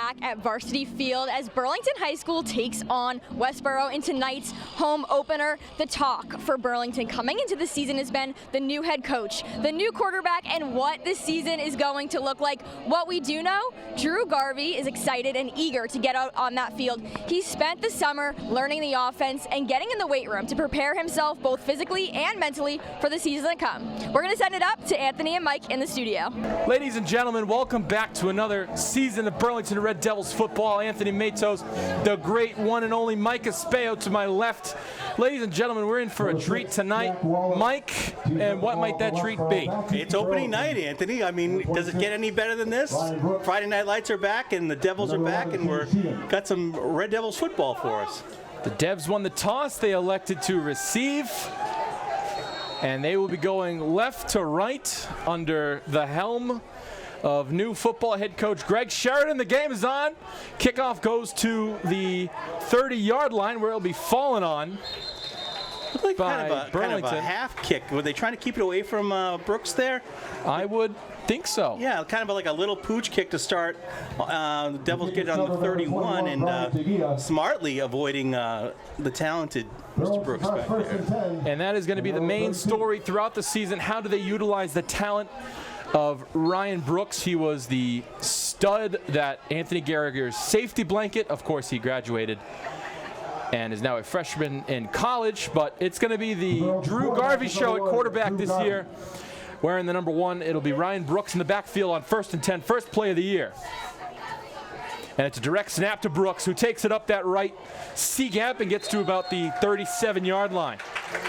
back at Varsity Field as Burlington High School takes on Westborough in tonight's home opener. The talk for Burlington coming into the season has been the new head coach, the new quarterback, and what this season is going to look like. What we do know, Drew Garvey is excited and eager to get out on that field. He spent the summer learning the offense and getting in the weight room to prepare himself both physically and mentally for the season to come. We're going to send it up to Anthony and Mike in the studio. Ladies and gentlemen, welcome back to another season of Burlington Red Devils football. Anthony Matos, the great one and only Mike Espejo to my left. Ladies and gentlemen, we're in for a treat tonight. Mike, and what might that treat be? It's opening night, Anthony. I mean, does it get any better than this? Friday Night Lights are back, and the Devils are back, and we've got some Red Devils football for us. The Devs won the toss. They elected to receive. And they will be going left to right under the helm of new football head coach Greg Sheridan. The game is on. Kickoff goes to the 30-yard line where it'll be fallen on. Looked like by kind of a half kick. Were they trying to keep it away from Brooks there? I would think so. Yeah, kind of like a little pooch kick to start. The Devils get it on the 31 and smartly avoiding the talented Mr. Brooks back there. And that is going to be the main story throughout the season. How do they utilize the talent of Ryan Brooks? He was the stud that Anthony Gallagher's safety blanket. Of course, he graduated and is now a freshman in college. But it's going to be the Drew Garvey show at quarterback this year. Wearing the number 1, it'll be Ryan Brooks in the backfield on 1st and 10, first play of the year. And it's a direct snap to Brooks, who takes it up that right C-gap and gets to about the 37-yard line.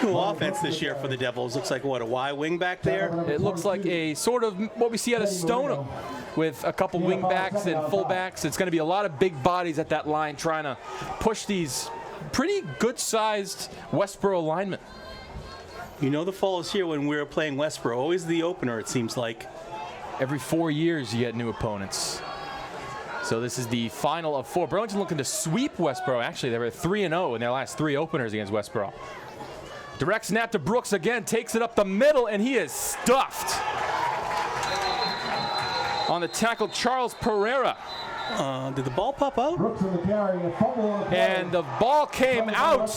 New offense this year for the Devils. Looks like, what, a Y wing back there? It looks like a sort of what we see out of Stoneham with a couple wing backs and fullbacks. It's going to be a lot of big bodies at that line trying to push these pretty good-sized Westborough linemen. You know the fall is here when we're playing Westborough. Always the opener, it seems like. Every 4 years you get new opponents. So this is the final of 4. Burlington looking to sweep Westborough. Actually, they were 3-0 in their last 3 openers against Westborough. Direct snap to Brooks again, takes it up the middle, and he is stuffed. On the tackle, Charles Pereira. Did the ball pop out? And the ball came out.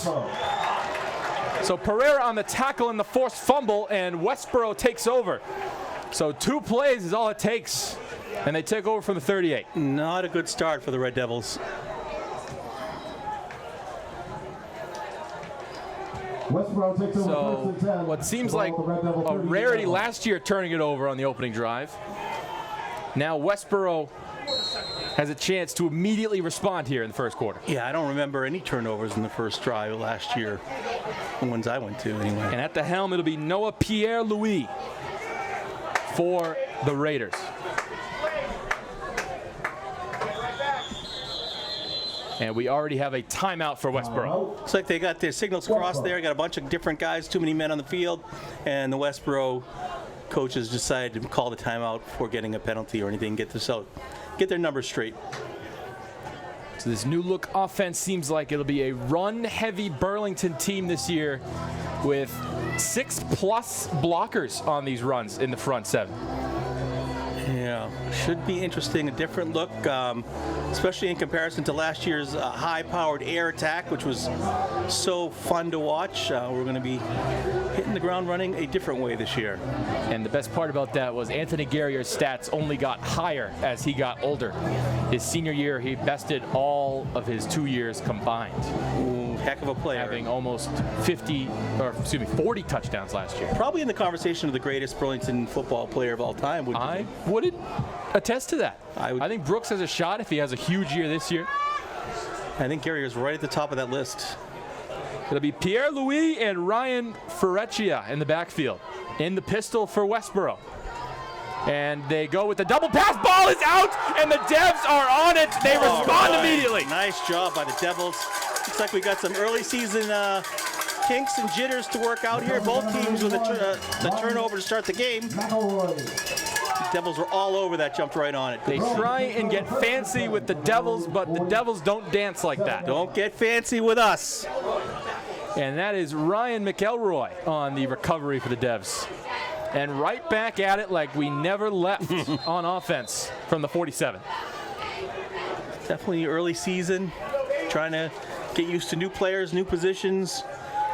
So Pereira on the tackle and the forced fumble, and Westborough takes over. So 2 plays is all it takes, and they take over from the 38. Not a good start for the Red Devils. So what seems like a rarity last year, turning it over on the opening drive. Now Westborough has a chance to immediately respond here in the first quarter. Yeah, I don't remember any turnovers in the first drive last year. The ones I went to, anyway. And at the helm, it'll be Noah Pierre-Louis for the Raiders. And we already have a timeout for Westborough. Looks like they got their signals crossed there. Got a bunch of different guys, too many men on the field. And the Westborough coaches decided to call the timeout before getting a penalty or anything. Get their numbers straight. So this new look offense seems like it'll be a run-heavy Burlington team this year with 6+ blockers on these runs in the front 7. Yeah, should be interesting. A different look, especially in comparison to last year's high-powered air attack, which was so fun to watch. We're going to be hitting the ground running a different way this year. And the best part about that was Anthony Gallagher's stats only got higher as he got older. His senior year, he bested all of his 2 years combined. Ooh, heck of a player. Having almost 40 touchdowns last year. Probably in the conversation of the greatest Burlington football player of all time. I wouldn't attest to that. I think Brooks has a shot if he has a huge year this year. I think Gallagher's right at the top of that list. It'll be Pierre-Louis and Ryan Ferreccia in the backfield. In the pistol for Westborough. And they go with the double pass. Ball is out, and the Devs are on it. They respond immediately. Nice job by the Devils. Looks like we got some early season kinks and jitters to work out here. Both teams with the turnover to start the game. The Devils were all over that, jumped right on it. They try and get fancy with the Devils, but the Devils don't dance like that. Don't get fancy with us. And that is Ryan McElroy on the recovery for the Devs. And right back at it like we never left on offense from the 47. Definitely early season, trying to get used to new players, new positions,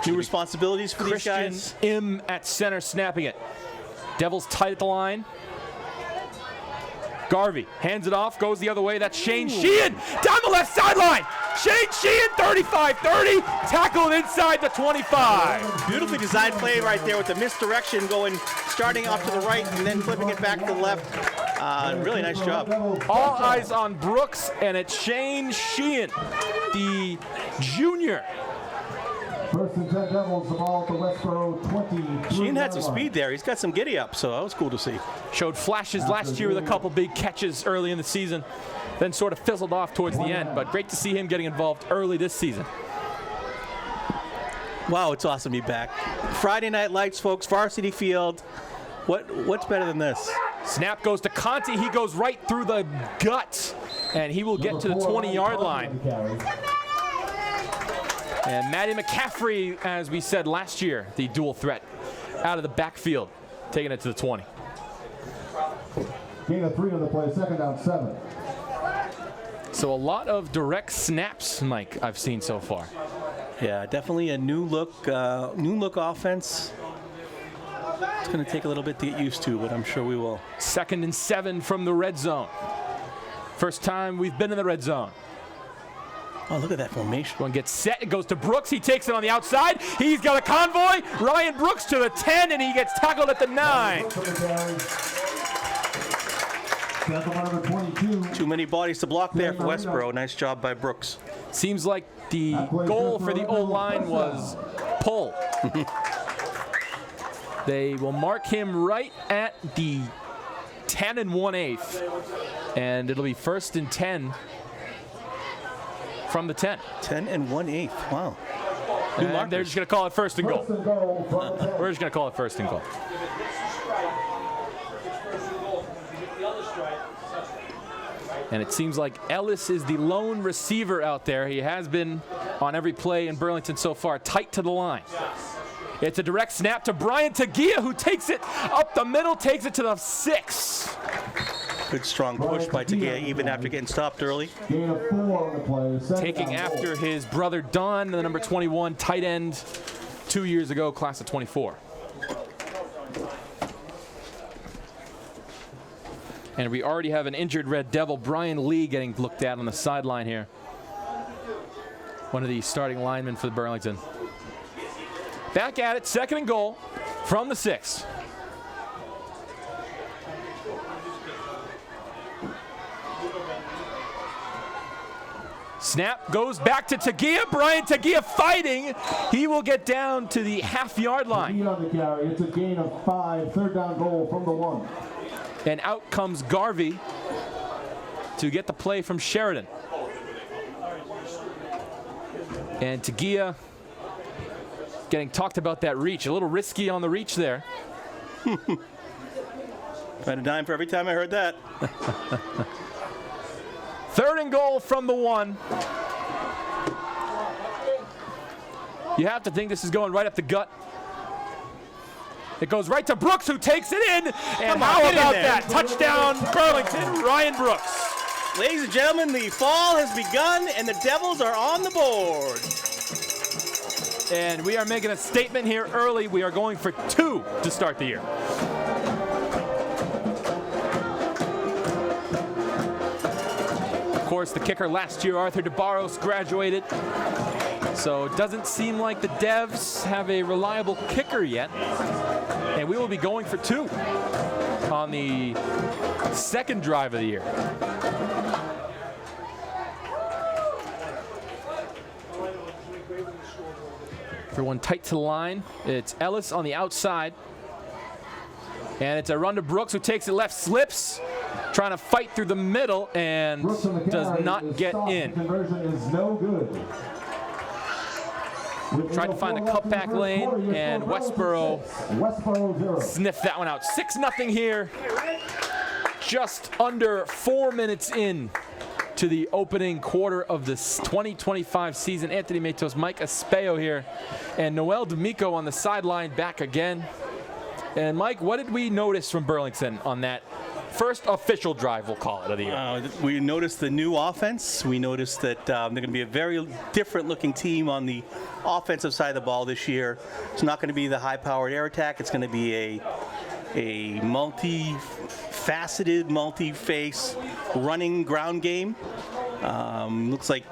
new responsibilities for these guys. Im at center, snapping it. Devils tight at the line. Garvey hands it off, goes the other way. That's Shane Sheehan down the left sideline. Shane Sheehan, 35-30, tackled inside the 25. Beautifully designed play right there with the misdirection going, starting off to the right and then flipping it back to the left. Really nice job. All eyes on Brooks, and it's Shane Sheehan, the junior. First and 10 Devils, the ball at the Westborough 20. Sheehan had some speed there. He's got some giddy up, so that was cool to see. Showed flashes last year with a couple big catches early in the season, then sort of fizzled off towards the end, but great to see him getting involved early this season. Wow, it's awesome to be back. Friday Night Lights, folks, Varsity Field. What's better than this? Snap goes to Conti. He goes right through the gut, and he will get to the 20-yard line. And Matty McCaffrey, as we said last year, the dual threat, out of the backfield, taking it to the 20. Gain of 3 on the play, second down 7. So a lot of direct snaps, Mike, I've seen so far. Yeah, definitely a new look offense. It's going to take a little bit to get used to, but I'm sure we will. 2nd and 7 from the red zone. First time we've been in the red zone. Oh, look at that formation. One gets set. It goes to Brooks. He takes it on the outside. He's got a convoy. Ryan Brooks to the 10, and he gets tackled at the 9. Too many bodies to block there for Westborough. Nice job by Brooks. Seems like the goal for the O-line was pull. They will mark him right at the 10 1/8, and it'll be 1st and 10 from the 10. 10 1/8. Wow. And they're just going to call it 1st and goal. We're just going to call it 1st and goal. And it seems like Ellis is the lone receiver out there. He has been on every play in Burlington so far, tight to the line. It's a direct snap to Brian Tagia, who takes it up the middle, takes it to the 6. Good strong push by Tagia, even after getting stopped early. Gain of 4 on the play, Taking after his brother Don, the number 21 tight end 2 years ago, class of 24. And we already have an injured Red Devil, Brian Lee, getting looked at on the sideline here. One of the starting linemen for the Burlington. Back at it, 2nd and goal from the 6. Snap goes back to Tagia. Brian Tagia fighting. He will get down to the half-yard line. On the carry. It's a gain of 5, 3rd down goal from the 1. And out comes Garvey to get the play from Sheridan. And Tagia getting talked about that reach. A little risky on the reach there. Trying to dime for every time I heard that. 3rd and goal from the 1. You have to think this is going right up the gut. It goes right to Brooks, who takes it in. And how about that? Touchdown, Burlington, Ryan Brooks. Ladies and gentlemen, the fall has begun, and the Devils are on the board. And we are making a statement here early. We are going for 2 to start the year. Of course, the kicker last year, Arthur DeBarros, graduated. So it doesn't seem like the Devs have a reliable kicker yet. And we will be going for 2 on the 2nd drive of the year. Everyone tight to the line. It's Ellis on the outside. And it's a run to Brooks, who takes it left, slips, trying to fight through the middle, and does not get in. Conversion is no good. Tried to find the cutback lane, and Westborough sniffed that one out. 6-0 here. Just under 4 minutes in to the opening quarter of this 2025 season. Anthony Matos, Mike Espejo here, and Noel Damico on the sideline back again. And Mike, what did we notice from Burlington on that first official drive, we'll call it, of the year. We noticed the new offense. We noticed that they're going to be a very different-looking team on the offensive side of the ball this year. It's not going to be the high-powered air attack. It's going to be a multi-faceted, multi-face running ground game. Looks like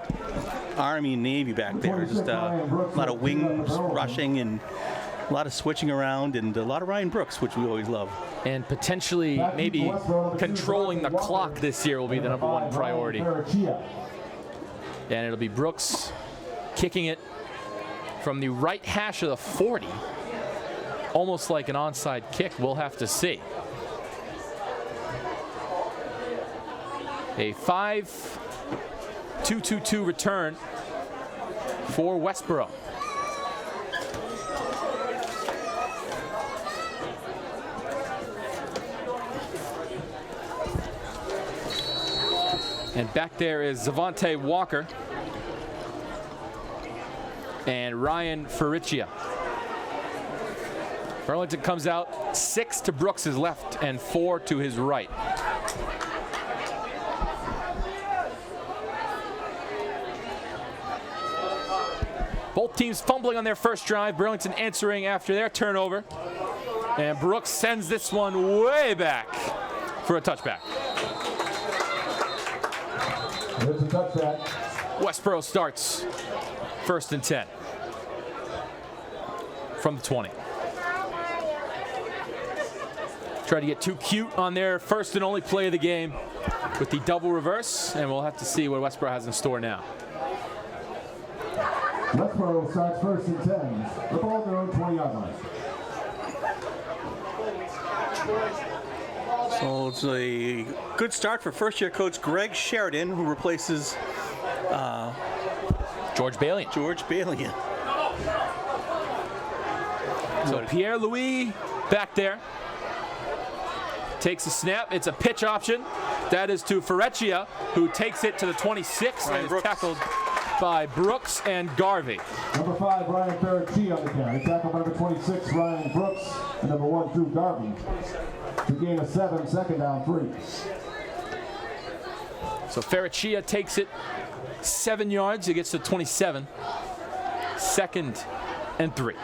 Army and Navy back there. Just a lot of wings rushing and a lot of switching around and a lot of Ryan Brooks, which we always love. And potentially maybe controlling the clock this year will be the number one priority. And it'll be Brooks kicking it from the right hash of the 40. Almost like an onside kick. We'll have to see. A 5-2-2-2 return for Westborough. And back there is Zavante Walker and Ryan Faricia. Burlington comes out 6 to Brooks' left and 4 to his right. Both teams fumbling on their first drive. Burlington answering after their turnover. And Brooks sends this one way back for a touchback. There's a touchback. Westborough starts 1st and 10 from the 20. Try to get too cute on their first and only play of the game with the double reverse, and we'll have to see what Westborough has in store now. Westborough starts 1st and 10. The ball at their own 20-yard line. So it's a good start for first-year coach Greg Sheridan, who replaces George Balian. So Pierre-Louis back there. Takes a snap. It's a pitch option. That is to Faricia, who takes it to the 26 and is tackled by Brooks and Garvey. Number 5, Ryan Faricia on the carry. Tackle number 26, Ryan Brooks, and number 1, Drew Garvey. To gain a 7, 2nd down 3. So Faricia takes it 7 yards. He gets to 27. 2nd and 3.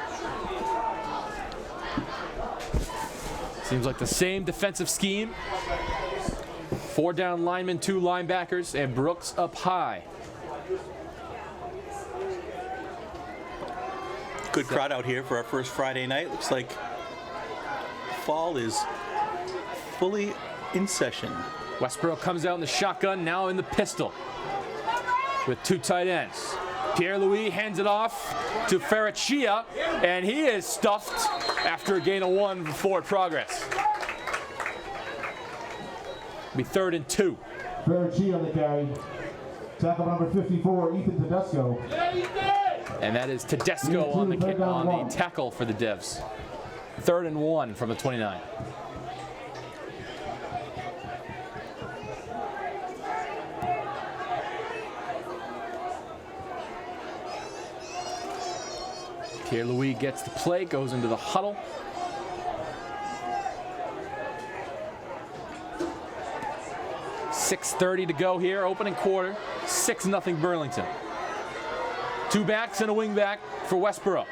Seems like the same defensive scheme. 4 down linemen, 2 linebackers, and Brooks up high. Good crowd out here for our first Friday night. Looks like fall is fully in session. Westborough comes out in the shotgun, now in the pistol with 2 tight ends. Pierre-Louis hands it off to Faricia, and he is stuffed after a gain of 1 for forward progress. Be 3rd and 2. Faricia on the carry. Tackle number 54, Ethan Tedesco. And that is Tedesco on the tackle for the Devs. 3rd and 1 from the 29. Pierre-Louis gets the play, goes into the huddle. .6:30 to go here, opening quarter. 6-0 Burlington. 2 backs and a wing back for Westborough.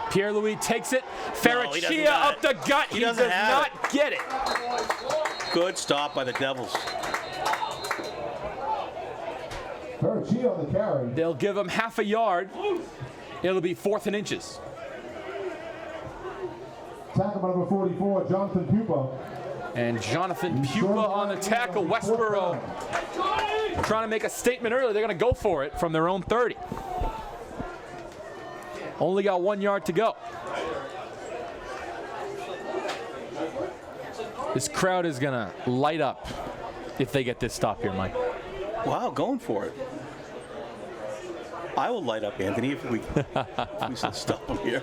Pierre-Louis takes it. Faricia up the gut. He does not get it. Good stop by the Devils. Faricia on the carry. They'll give him half a yard. It'll be 4th and inches. Tackle number 44, Jonathan Pupa. And Jonathan Pupa on the tackle. Westborough trying to make a statement early. They're going to go for it from their own 30. Only got 1 yard to go. This crowd is going to light up if they get this stop here, Mike. Wow, going for it. I will light up, Anthony, if we should stop him here.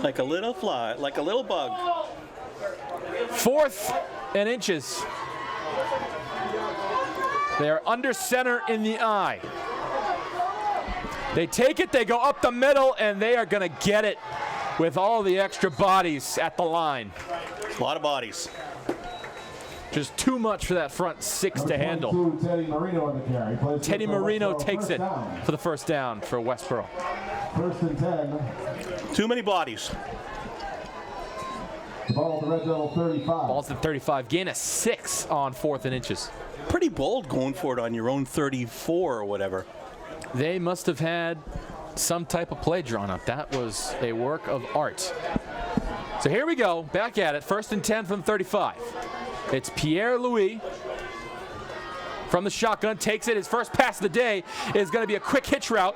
Like a little fly, like a little bug. 4th and inches. They are under center in the eye. They take it, they go up the middle, and they are going to get it with all the extra bodies at the line. A lot of bodies. Just too much for that front six to handle. Teddy Marino on the carry. Teddy Marino takes it for the first down for Westborough. 1st and 10. Too many bodies. The ball at the red devil 35. Ball's at 35. Gain of 6 on 4th and inches. Pretty bold going for it on your own 34 or whatever. They must have had some type of play drawn up. That was a work of art. So here we go. Back at it. 1st and 10 from 35. It's Pierre-Louis from the shotgun. Takes it. His first pass of the day is going to be a quick hitch route.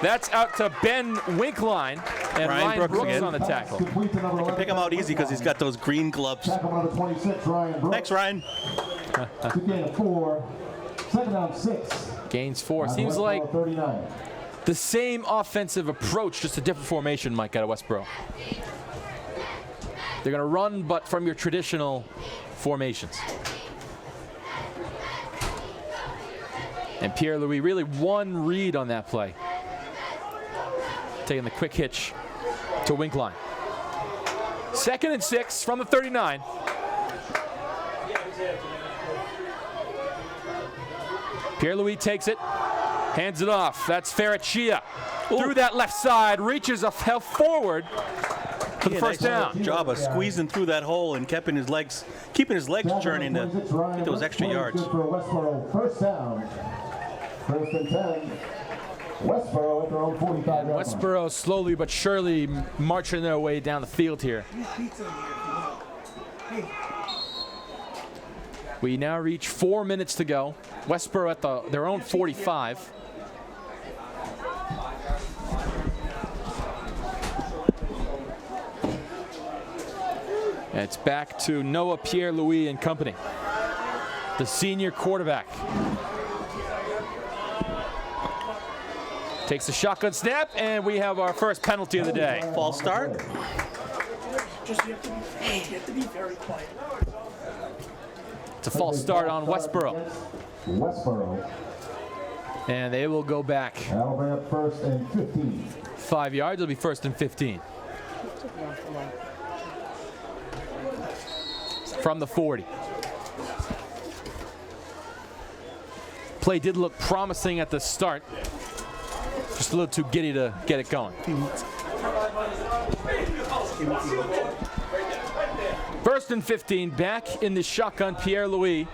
That's out to Ben Winkline. And Ryan Brooks on the tackle. I can pick him out easy because he's got those green gloves. Tackle number 26, Ryan Brooks. Thanks, Ryan. To gain of 4. 2nd down 6. Gains 4. Seems like the same offensive approach, just a different formation, Mike, out of Westborough. They're going to run, but from your traditional formations. And Pierre-Louis, really one read on that play. Taking the quick hitch to Winkline. 2nd and 6 from the 39. Pierre-Louis takes it, hands it off. That's Ferraccia. Through that left side, reaches a forward for the first down. Job of squeezing through that hole and keeping his legs churning to get those extra yards. For Westborough, 1st down. 1st and 10. Westborough at their own 45. Westborough slowly but surely marching their way down the field here. We now reach 4 minutes to go. Westborough at their own 45. It's back to Noah Pierre-Louis and company, the senior quarterback. Takes a shotgun snap, and we have our first penalty of the day. False start. You have to be very quiet. It's a false start on Westborough. Westborough. And they will go back. That'll bring up 1st and 15. 5 yards, it'll be 1st and 15. From the 40. Play did look promising at the start. Just a little too giddy to get it going. 1st and 15, back in the shotgun, Pierre-Louis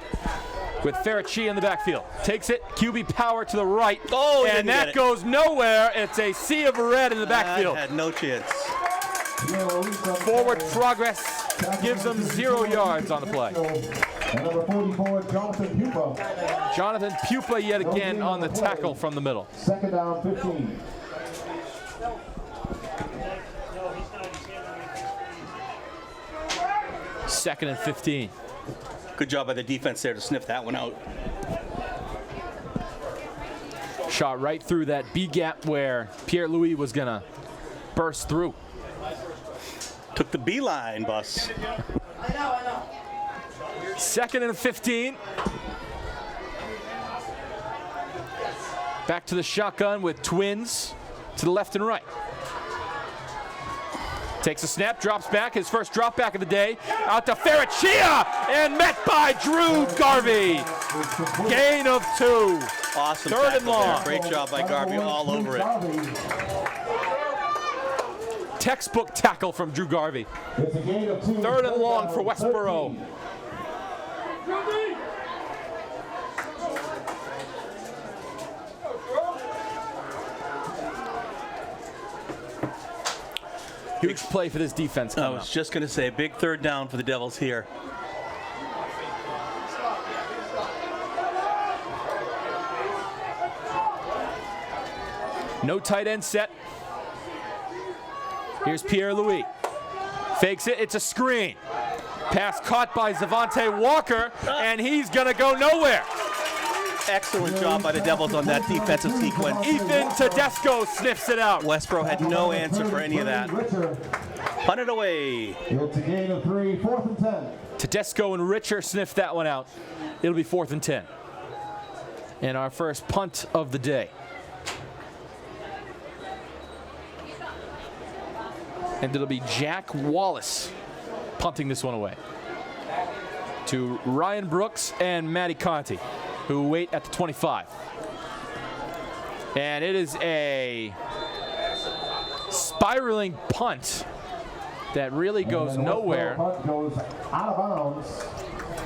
with Ferraccia in the backfield. Takes it, QB power to the right, and that goes nowhere. It's a sea of red in the backfield. Had no chance. Forward progress gives them 0 yards on the play. And number 44, Jonathan Pupa. Jonathan Pupa yet again on the tackle from the middle. 2nd down 15. Second and 15. Good job by the defense there to sniff that one out. Shot right through that B gap where Pierre-Louis was gonna burst through. Took the beeline bus. I know. 2nd and 15. Back to the shotgun with twins to the left and right. Takes a snap, drops back, his first drop back of the day. Out to Ferraccia, and met by Drew Garvey. Gain of 2. Awesome. 3rd and long. There. Great job by Garvey, all over it. Textbook tackle from Drew Garvey. It's a gain of 2. 3rd and long for Westborough. Huge play for this defense coming I was just going to say, big 3rd down for the Devils here. No tight end set. Here's Pierre-Louis. Fakes it, it's a screen. Pass caught by Zavante Walker, and he's gonna go nowhere. Excellent job by the Devils on that defensive sequence. Ethan Tedesco sniffs it out. Westborough had no answer for any of that. Punt it away. It's a gain of 3, 4th and 10. Tedesco and Richer sniffed that one out. It'll be 4th and 10. And our first punt of the day. And it'll be Jack Wallace punting this one away to Ryan Brooks and Matty Conti, who wait at the 25. And it is a spiraling punt that really goes nowhere. Punt goes out of bounds.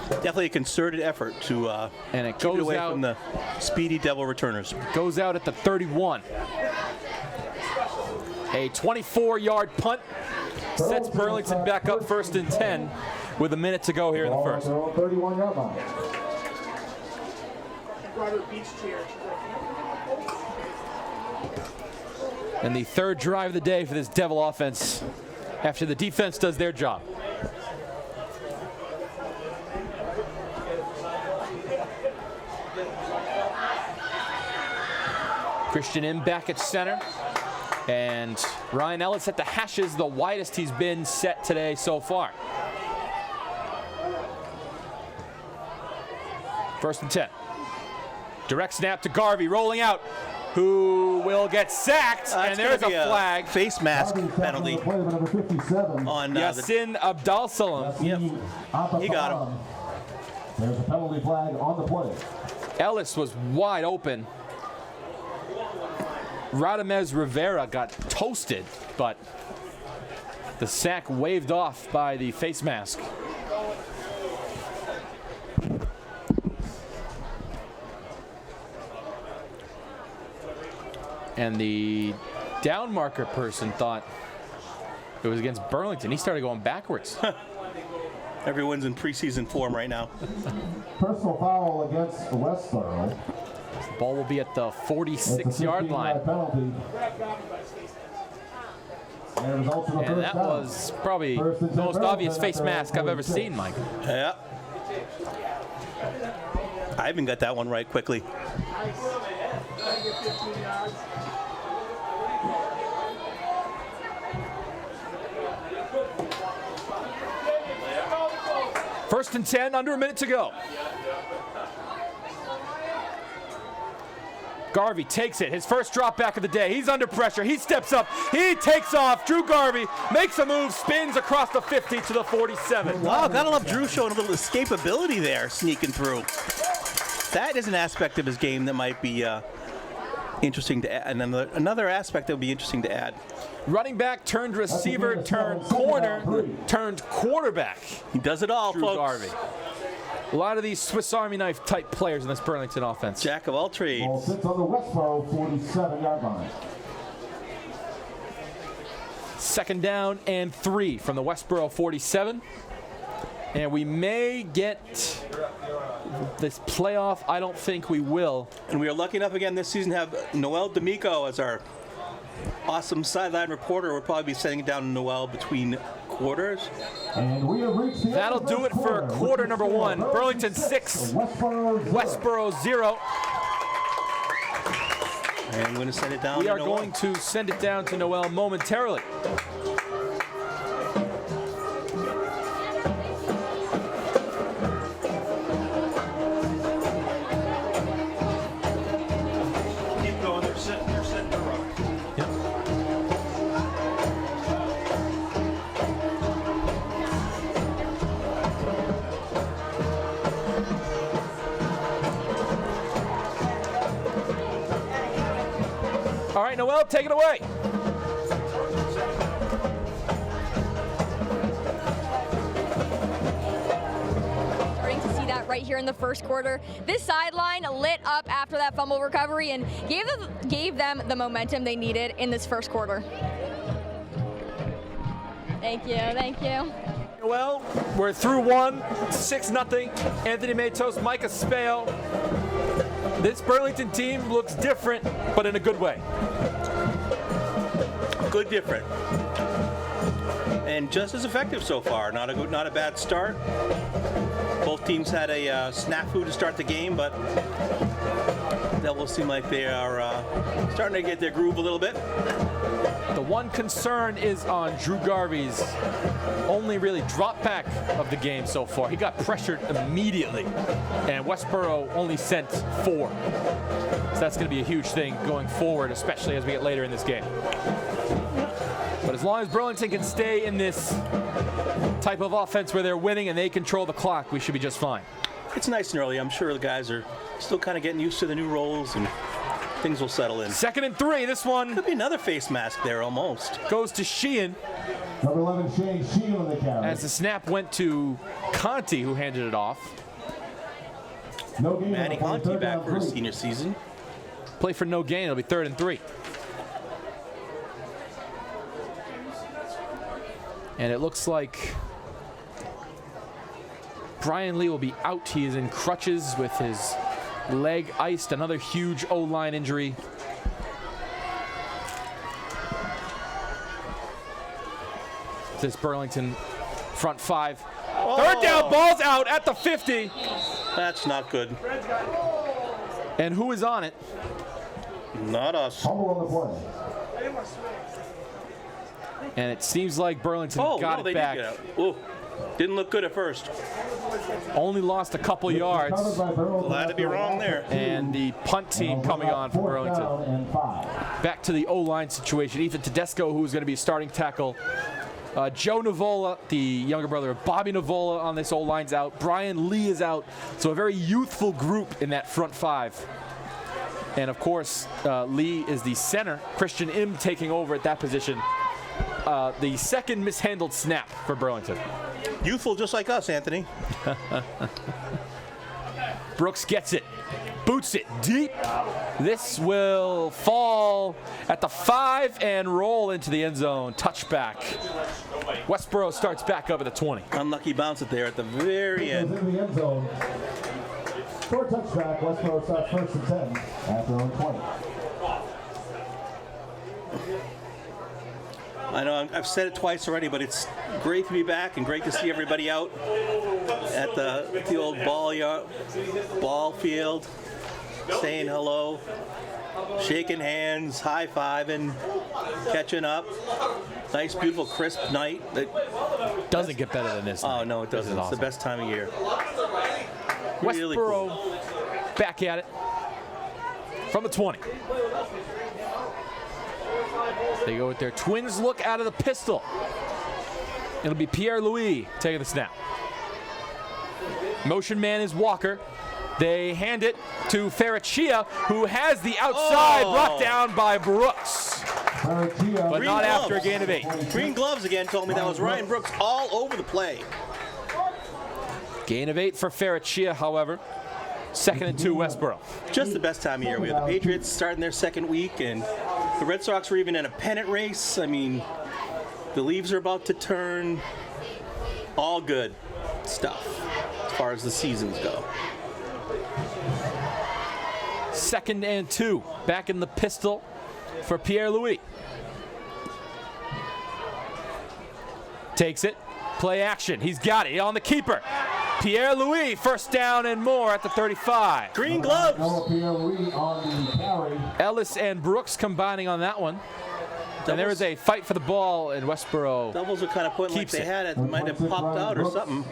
Definitely a concerted effort to And it keep it goes away out. from the speedy Devil returners. Goes out at the 31. A 24-yard punt sets Burlington back up 1st and 10 with a minute to go here in the first. 31-yard line. Brought her beach chair. And the third drive of the day for this Devil offense after the defense does their job. Christian in back at center. And Ryan Ellis at the hashes, the widest he's been set today so far. 1st and 10. Direct snap to Garvey, rolling out, who will get sacked, and there's a flag. Face mask penalty on Yassin Abdal-Salam. Yep. He got him. There's a penalty flag on the play. Ellis was wide open. Radamez Rivera got toasted, but the sack waved off by the face mask. And the down marker person thought it was against Burlington. He started going backwards. Everyone's in preseason form right now. Personal foul against Westborough. The ball will be at the 46-yard line. Penalty. And it results in a And first that down. was probably the most obvious face mask I've ever seen, Mike. Yeah. I even got that one right quickly. First and 10, under a minute to go. Garvey takes it, his first drop back of the day. He's under pressure, he steps up, he takes off. Drew Garvey makes a move, spins across the 50 to the 47. Wow, gotta love Drew showing a little escapability there, sneaking through. That is an aspect of his game that might be interesting to add. And another aspect that would be interesting to add. Running back turned receiver, turned corner, turned quarterback. He does it all, Drew folks. Garvey. A lot of these Swiss Army knife type players in this Burlington offense. Jack of all trades. Ball sits on the Westborough 47-yard line. 2nd down and 3 from the Westborough 47. And we may get this playoff. I don't think we will. And we are lucky enough again this season to have Noel Damico as our awesome sideline reporter. We'll probably be sending it down to Noel between quarters. And we have reached the That'll do it for quarter number 1. Burlington 6, Westborough 0. And I'm going to send it down We to are Noel. going to send it down to Noel momentarily. Keep going. They're setting the rock. All right, Noel, take it away. Starting to see that right here in the first quarter. This sideline lit up after that fumble recovery and gave them the momentum they needed in this first quarter. Thank you, thank you. Well, we're through 1, 6-0. Anthony Matos, Mike Espejo. This Burlington team looks different, but in a good way. Good different. And just as effective so far. Not a bad start. Both teams had a snafu to start the game, but that will seem like they are starting to get their groove a little bit. The one concern is on Drew Garvey's only really drop back of the game so far. He got pressured immediately, and Westborough only sent 4. So that's going to be a huge thing going forward, especially as we get later in this game. But as long as Burlington can stay in this type of offense where they're winning and they control the clock, we should be just fine. It's nice and early. I'm sure the guys are still kind of getting used to the new roles, and things will settle in. 2nd and 3. This one Could be another face mask there almost. goes to Sheehan. Number 11, Shane Sheehan on the carry. As the snap went to Conti, who handed it off. No gain. Manny on Conti third back down, for his 3. senior season. Play for no gain. It'll be 3rd and 3. And it looks like Brian Lee will be out. He is in crutches with his leg iced. Another huge O-line injury. This Burlington front 5. Third down, ball's out at the 50. That's not good. And who is on it? Not us. Fumble on the play. And it seems like Burlington got they it back. did get out. Ooh, didn't look good at first. Only lost a couple yards. Glad to be wrong there. And the punt team coming on for Burlington. And 5. Back to the O-line situation. Ethan Tedesco, who's going to be starting tackle. Joe Navola, the younger brother of Bobby Navola, on this O-line's out. Brian Lee is out. So a very youthful group in that front 5. And of course, Lee is the center. Christian Im taking over at that position. The second mishandled snap for Burlington. Youthful just like us, Anthony. Brooks gets it. Boots it deep. This will fall at the 5 and roll into the end zone. Touchback. Westborough starts back up at the 20. Unlucky bounce it there at the very It end. was in the end zone. For a touchback, Westborough starts 1st and 10 at their own 20. I know I've said it twice already, but it's great to be back and great to see everybody out at the old ball field, saying hello, shaking hands, high-fiving, catching up. Nice, beautiful, crisp night. Doesn't get better than this. Oh, no, it doesn't. This is It's the awesome. best time of year. Really Westborough cool. back at it from the 20. They go with their twins look out of the pistol. It'll be Pierre-Louis taking the snap. Motion man is Walker. They hand it to Ferraccia, who has the outside, brought down by Brooks. But Green not after a gloves. gain of 8. Green gloves again told me that was Ryan Brooks all over the play. Gain of 8 for Ferraccia, however. 2nd and 2, Westborough. Just the best time of year. We have the Patriots starting their second week, and the Red Sox were even in a pennant race. I mean, the leaves are about to turn. All good stuff as far as the seasons go. 2nd and 2. Back in the pistol for Pierre-Louis. Takes it. Play action. He's got it on the keeper. Pierre-Louis, 1st down and more at the 35. Green gloves. Pierre-Louis on the carry. Ellis and Brooks combining on that one. And there is a fight for the ball, and Westborough Doubles are kind of putting like keeps they it. had it. Might have popped out or something.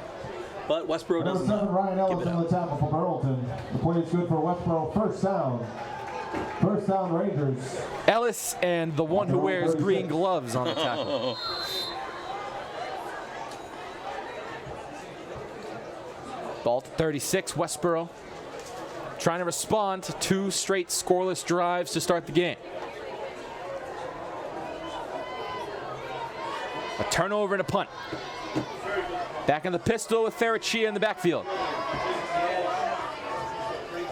But Westborough Number doesn't 7, Ryan give Ellis it on the up. tackle for Burlington. The play is good for Westborough. 1st down. 1st down, Rangers. Ellis and the one who wears green gloves on the tackle. Ball to 36, Westborough trying to respond to 2 straight scoreless drives to start the game. A turnover and a punt. Back in the pistol with Ferraccia in the backfield.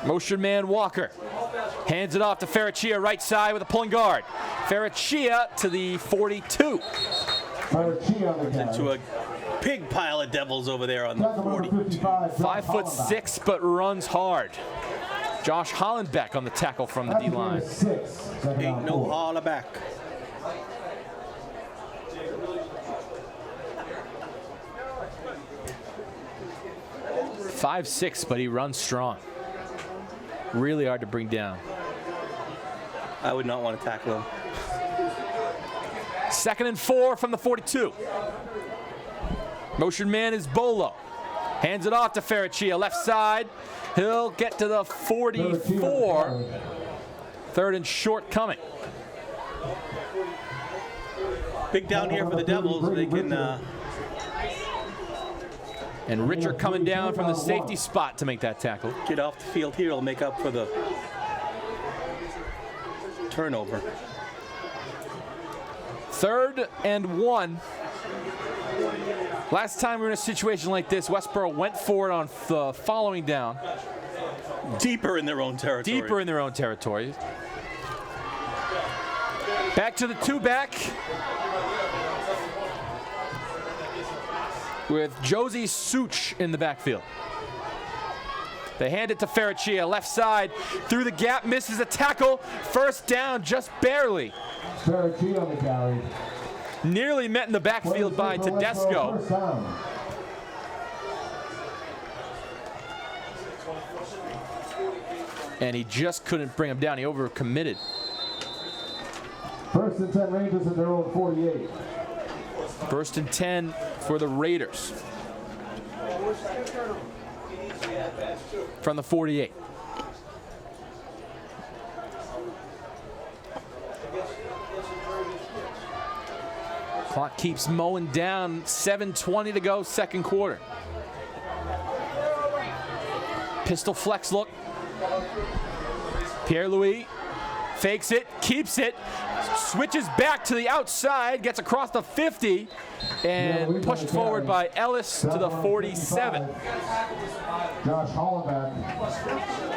Motion man Walker hands it off to Ferraccia, right side with a pulling guard. Ferraccia to the 42. Ferraccia on the carry. To a big pile of devils over there on the Tackle number 40. 55, Josh 5'6", but runs hard. Josh Hollenbeck on the tackle from the D-line. 6. Ain't no holler back. Hollenbeck. 5'6", but he runs strong. Really hard to bring down. I would not want to tackle him. 2nd and 4 from the 42. Motion man is Bolo. Hands it off to Ferraccia, left side. He'll get to the 44. 3rd and short coming. Big down here for the Devils. They can. And Richard coming down from the safety spot to make that tackle. Get off the field here. Will make up for the turnover. 3rd and 1. Last time we were in a situation like this, Westborough went for it on the following down. Deeper in their own territory. Deeper in their own territory. Back to the 2-back. With Josie Such in the backfield. They hand it to Ferraccia, left side, through the gap, misses a tackle. 1st down, just barely. Ferraccia on the carry. Nearly met in the backfield by Tedesco. And he just couldn't bring him down. He overcommitted. 1st and 10 Rangers at their own 48. 1st and 10 for the Raiders. From the 48. Clock keeps mowing down. 7:20 to go, 2nd quarter. Pistol flex look. Pierre-Louis fakes it, keeps it, switches back to the outside, gets across the 50, and pushed forward by Ellis to the 47. Josh Hollenbeck,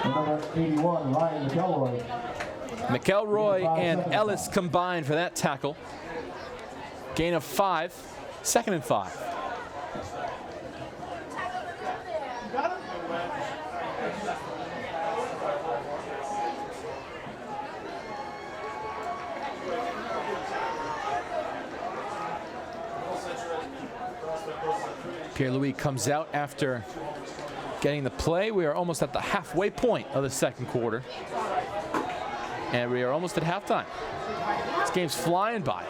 and number 81, Ryan McElroy. McElroy and Ellis combined for that tackle. Gain of 5, 2nd and 5. Pierre-Louis comes out after getting the play. We are almost at the halfway point of the 2nd quarter. And we are almost at halftime. This game's flying by.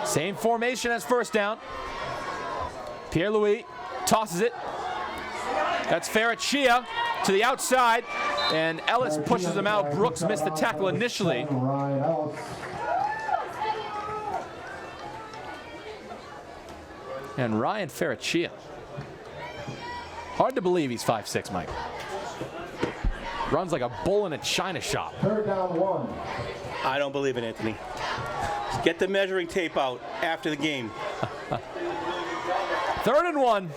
Same formation as 1st down. Pierre-Louis tosses it. That's Ferraccia to the outside. And Ellis pushes him out. Brooks missed the tackle initially. And Ryan Ferraccia. Hard to believe he's 5'6", Mike. Runs like a bull in a china shop. 3rd down 1. I don't believe it, Anthony. Get the measuring tape out after the game. 3rd and 1.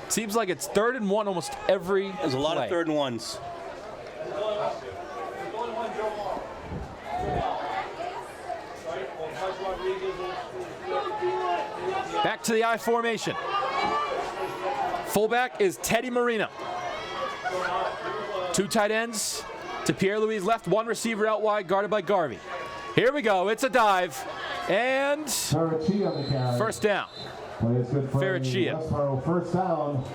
Seems like it's 3rd and 1 almost every There's a lot play. of 3rd and 1s. Back to the I formation. Fullback is Teddy Marino. 2 tight ends to Pierre-Louis' left, 1 receiver out wide, guarded by Garvey. Here we go. It's a dive. And Ferraccia on the carry. 1st down. Play is good for Ferraccia. Westborough. 1st down.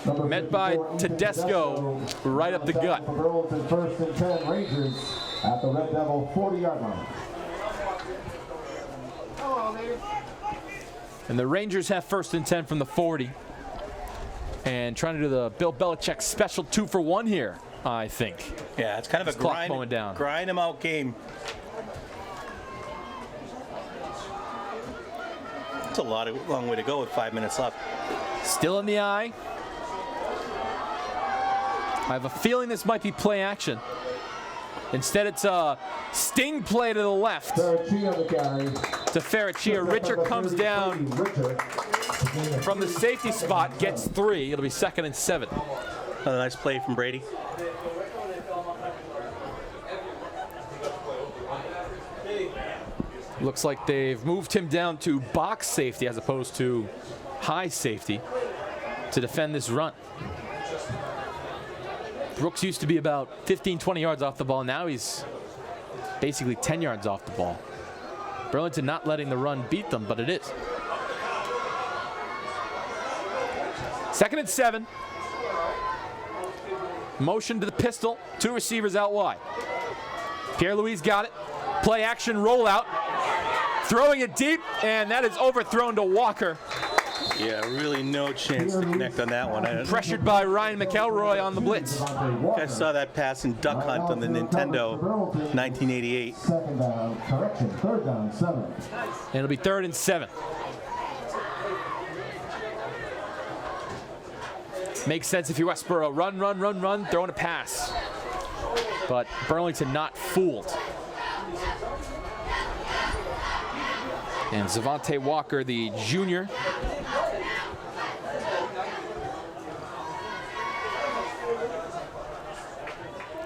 Number Met by 54, Tedesco right up the gut. For Burlington, 1st and 10 Rangers at the Red Devil 40-yard line. And the Rangers have 1st and 10 from the 40. And trying to do the Bill Belichick special 2-for-1 here, I think. Yeah, it's kind of a Clock going down. grind them out game. It's a long way to go with 5 minutes left. Still in the eye. I have a feeling this might be play action. Instead, it's a sting play to the left Ferraccia on the carry. to Ferraccia. Richard comes down from the safety spot, gets 3. It'll be 2nd and 7. Another nice play from Brady. Looks like they've moved him down to box safety as opposed to high safety to defend this run. Brooks used to be about 15, 20 yards off the ball. Now he's basically 10 yards off the ball. Burlington not letting the run beat them, but it is. 2nd and 7. Motion to the pistol. 2 receivers out wide. Pierre-Louis got it. Play action rollout. Throwing it deep, and that is overthrown to Walker. Yeah, really no chance to connect on that one. Pressured by Ryan McElroy on the blitz. I saw that pass in Duck Hunt on the Nintendo 1988. Second down, correction, third down, 7. And it'll be 3rd and 7. Makes sense if you're Westborough. Run, run, run, run, throwing a pass. But Burlington not fooled. And Zavante Walker, the junior.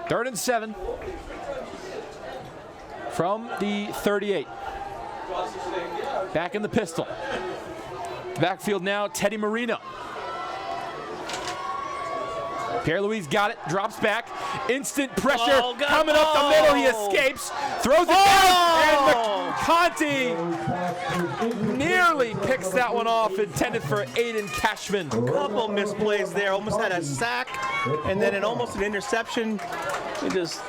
Third and 7 from the 38. Back in the pistol. Backfield now, Teddy Marino. Pierre-Louis got it, drops back. Instant pressure coming up the middle. He escapes, throws it down, and McConty nearly picks that one off, intended for Aiden Cashman. Couple misplays there, almost had a sack, and then almost an interception. It just,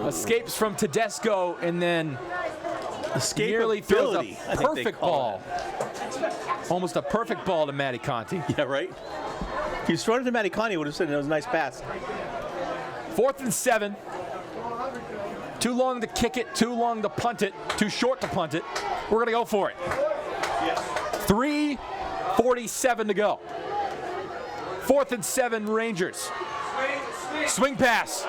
escapes from Tedesco, and then nearly throws a perfect ball. Almost a perfect ball to Matty Conti. Yeah, right? If he's thrown it to Matty Conti, would have said it was a nice pass. 4th and 7. Too long to kick it, too long to punt it, too short to punt it. We're going to go for it. 3:47 to go. 4th and 7 Rangers. Swing pass.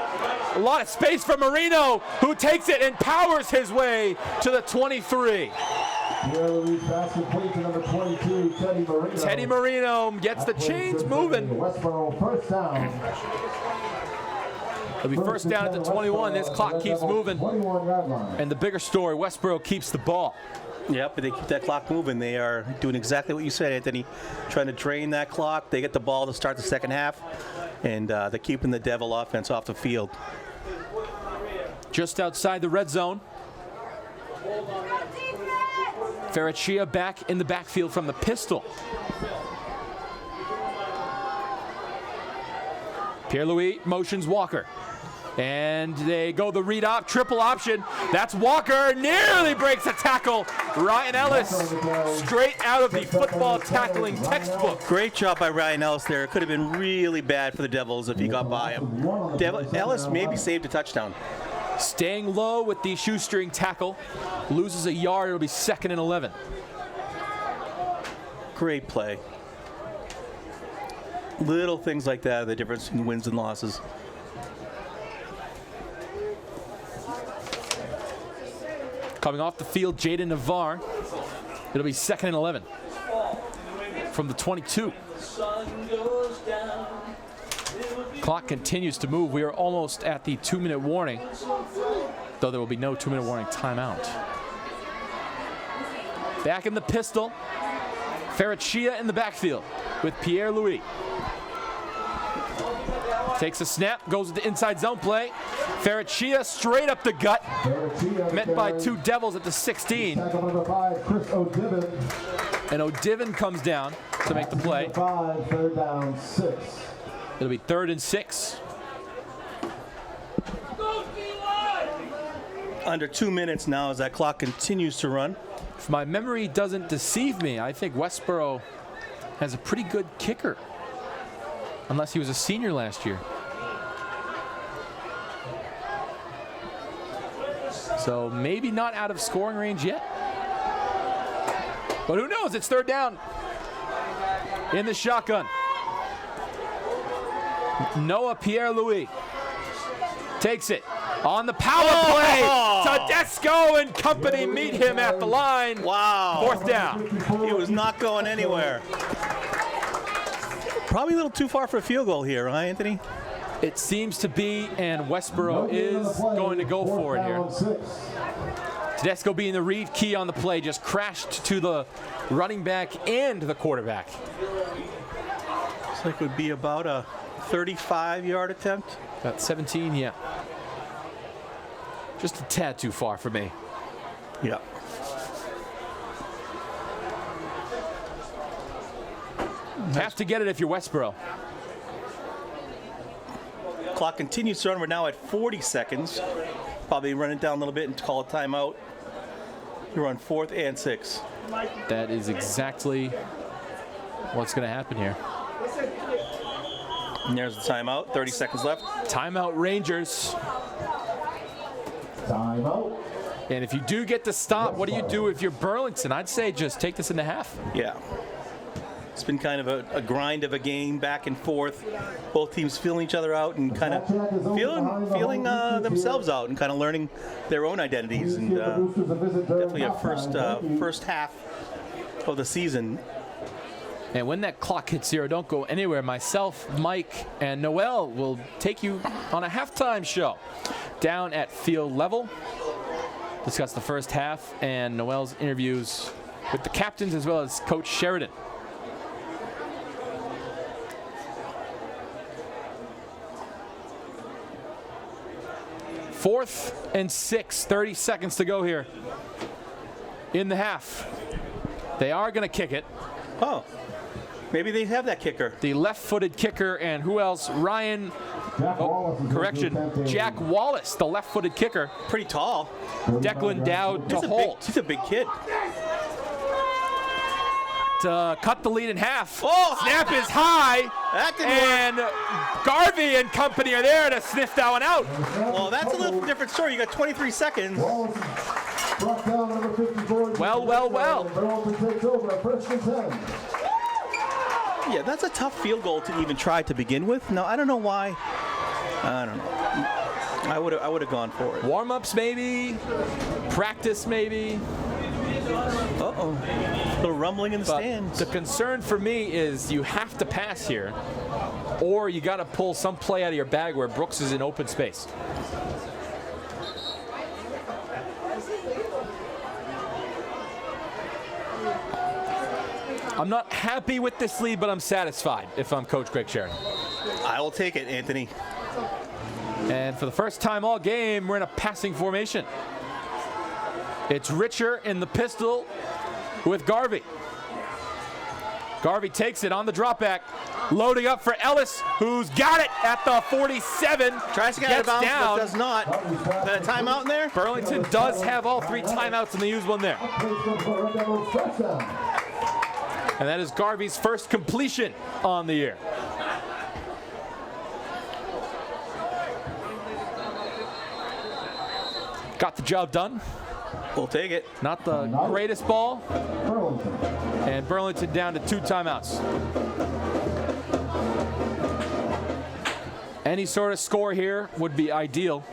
A lot of space for Marino, who takes it and powers his way to the 23. Pierre-Louis pass complete to number 22, Teddy Marino. Teddy Marino gets the chains moving. Westborough first down. It'll be first down at the 21. This clock keeps moving. 21-yard line. And the bigger story, Westborough keeps the ball. Yep, but they keep that clock moving. They are doing exactly what you said, Anthony. Trying to drain that clock. They get the ball to start the second half, and they're keeping the Devil offense off the field. Just outside the red zone. Ferraccia back in the backfield from the pistol. Pierre-Louis motions Walker. And they go the read off, triple option. That's Walker, nearly breaks a tackle. Ryan Ellis, straight out of the football tackling textbook. Great job by Ryan Ellis there. It could have been really bad for the Devils if he got by him. Ellis maybe saved a touchdown. Staying low with the shoestring tackle. Loses a yard, it'll be 2nd and 11. Great play. Little things like that are the difference in wins and losses. Coming off the field, Jaden Navarre. It'll be 2nd and 11 from the 22. Clock continues to move. We are almost at the 2-minute warning, though there will be no 2-minute warning timeout. Back in the pistol, Ferraccia in the backfield with Pierre-Louis. Takes a snap, goes with the inside zone play. Ferraccia straight up the gut. Met by 2 Devils at the 16. Tackle number 5, Chris O'Divin. And O'Divin comes down to make the play. 5, third down, 6. It'll be 3rd and 6. Under 2 minutes now as that clock continues to run. If my memory doesn't deceive me, I think Westborough has a pretty good kicker. Unless he was a senior last year. So maybe not out of scoring range yet. But who knows? It's 3rd down. In the shotgun. Noah Pierre-Louis takes it on the power play. Tedesco and company meet him at the line. Wow. 4th down. He was not going anywhere. Probably a little too far for a field goal here, huh, Anthony? It seems to be, and Westborough is going to go for it here. Tedesco being the read key on the play, just crashed to the running back and the quarterback. Looks like it would be about a 35-yard attempt. About 17, yeah. Just a tad too far for me. Yeah. Have to get it if you're Westborough. Clock continues to run. We're now at 40 seconds. Probably run it down a little bit and call a timeout. You're on 4th and 6. That is exactly what's going to happen here. And there's the timeout. 30 seconds left. Timeout Rangers. Timeout. And if you do get to stop, what do you do if you're Burlington? I'd say just take this into half. Yeah. It's been kind of a grind of a game, back and forth. Both teams feeling each other out and kind of feeling themselves out and kind of learning their own identities. And definitely a first half of the season. And when that clock hits 0, don't go anywhere. Myself, Mike, and Noel will take you on a halftime show down at field level. Discuss the first half and Noel's interviews with the captains as well as Coach Sheridan. Fourth and 6, 30 seconds to go here in the half. They are going to kick it. Oh, maybe they have that kicker. The left-footed kicker, and who else? Jack Wallace, the left-footed kicker. Pretty tall. Declan Dowd to hold. He's a big kid. To cut the lead in half. Oh, snap is high. That didn't and Garvey and company are there to sniff that one out. Well, that's a little different story. You got 23 seconds. Well. Yeah, that's a tough field goal to even try to begin with. No, I don't know why. I don't know. I would have gone for it. Warm-ups maybe. Practice maybe. Uh-oh. A little rumbling in the stands. The concern for me is you have to pass here, or you got to pull some play out of your bag where Brooks is in open space. I'm not happy with this lead, but I'm satisfied if I'm Coach Greg Sheridan. I will take it, Anthony. And for the first time all game, we're in a passing formation. It's Richer in the pistol with Garvey. Garvey takes it on the drop back, loading up for Ellis, who's got it at the 47. Tries to get out of bounds, but does not. Is that a timeout in there? Burlington does have all 3 timeouts, and they use one there. And that is Garvey's first completion on the year. Got the job done. We'll take it. Not the greatest ball. And Burlington down to 2 timeouts. Any sort of score here would be ideal.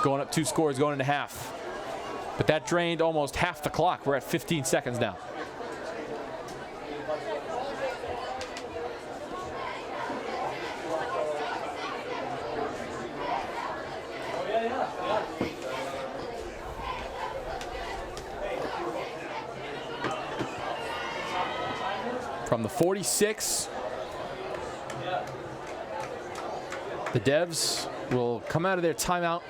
Going up 2 scores going into half. But that drained almost half the clock. We're at 15 seconds now. From the 46, the Devs will come out of their timeout.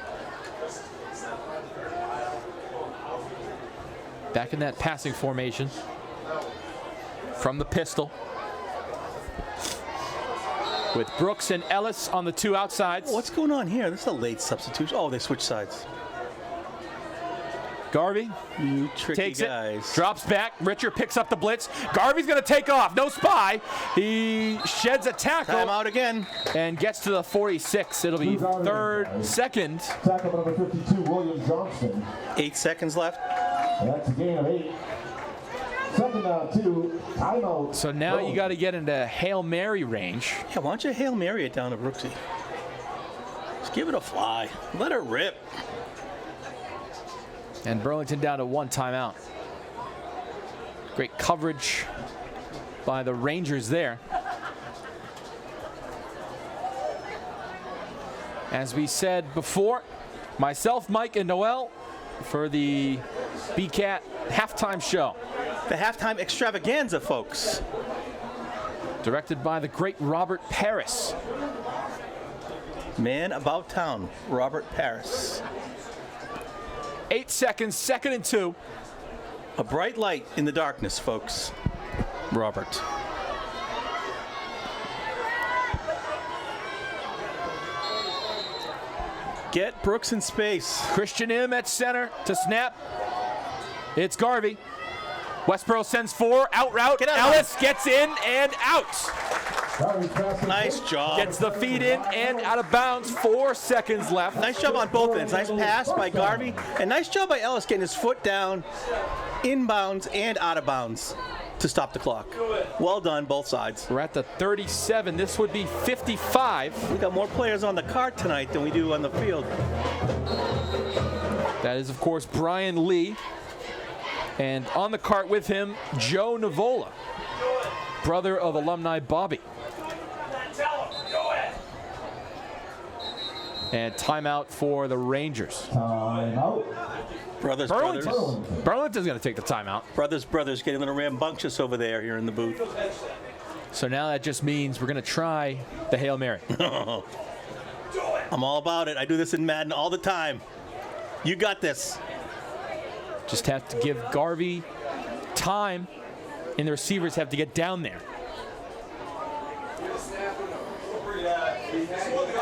Back in that passing formation from the pistol. With Brooks and Ellis on the 2 outsides. What's going on here? This is a late substitution. Oh, they switch sides. Garvey you tricky takes guys. It, drops back. Richer picks up the blitz. Garvey's going to take off. No spy. He sheds a tackle. Time out again. And gets to the 46. It'll be second. Tackle number 52, William Johnston. 8 seconds left. That's a gain of 8. Second down, 2. Timeout. So now you got to get into Hail Mary range. Yeah, why don't you Hail Mary it down to Brooksy? Just give it a fly. Let her rip. And Burlington down to 1 timeout. Great coverage by the Rangers there. As we said before, myself, Mike, and Noel for the BCAT halftime show. The halftime extravaganza, folks. Directed by the great Robert Paris. Man about town, Robert Paris. 8 seconds, 2nd and 2. A bright light in the darkness, folks. Robert. Get Brooks in space. Christian M at center to snap. It's Garvey. Westborough sends 4, out route. Ellis gets in and out. Nice job. Gets the feed in and out of bounds. 4 seconds left. Nice job on both ends. Nice pass by Garvey. And nice job by Ellis getting his foot down, inbounds and out of bounds to stop the clock. Well done, both sides. We're at the 37. This would be 55. We got more players on the cart tonight than we do on the field. That is, of course, Brian Lee. And on the cart with him, Joe Navola, brother of alumni Bobby. And timeout for the Rangers. Timeout. Brothers. Burlington's going to take the timeout. Brothers getting a little rambunctious over there here in the booth. So now that just means we're going to try the Hail Mary. I'm all about it. I do this in Madden all the time. You got this. Just have to give Garvey time, and the receivers have to get down there.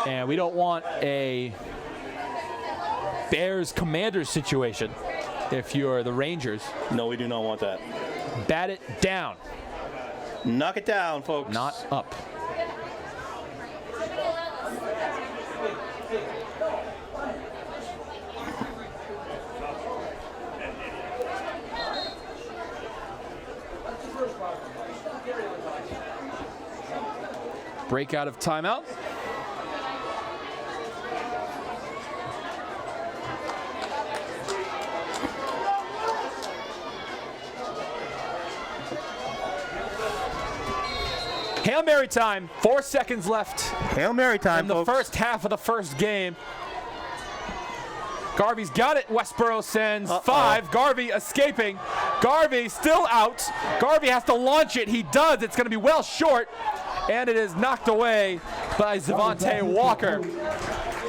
And we don't want a Bears-Commanders situation if you're the Rangers. No, we do not want that. Bat it down. Knock it down, folks. Not up. Break out of timeout. Hail Mary time. 4 seconds left. Hail Mary time, in the folks. first half of the first game. Garvey's got it. Westborough sends 5. Garvey escaping. Garvey still out. Garvey has to launch it. He does. It's going to be well short. And it is knocked away by Zavante Walker.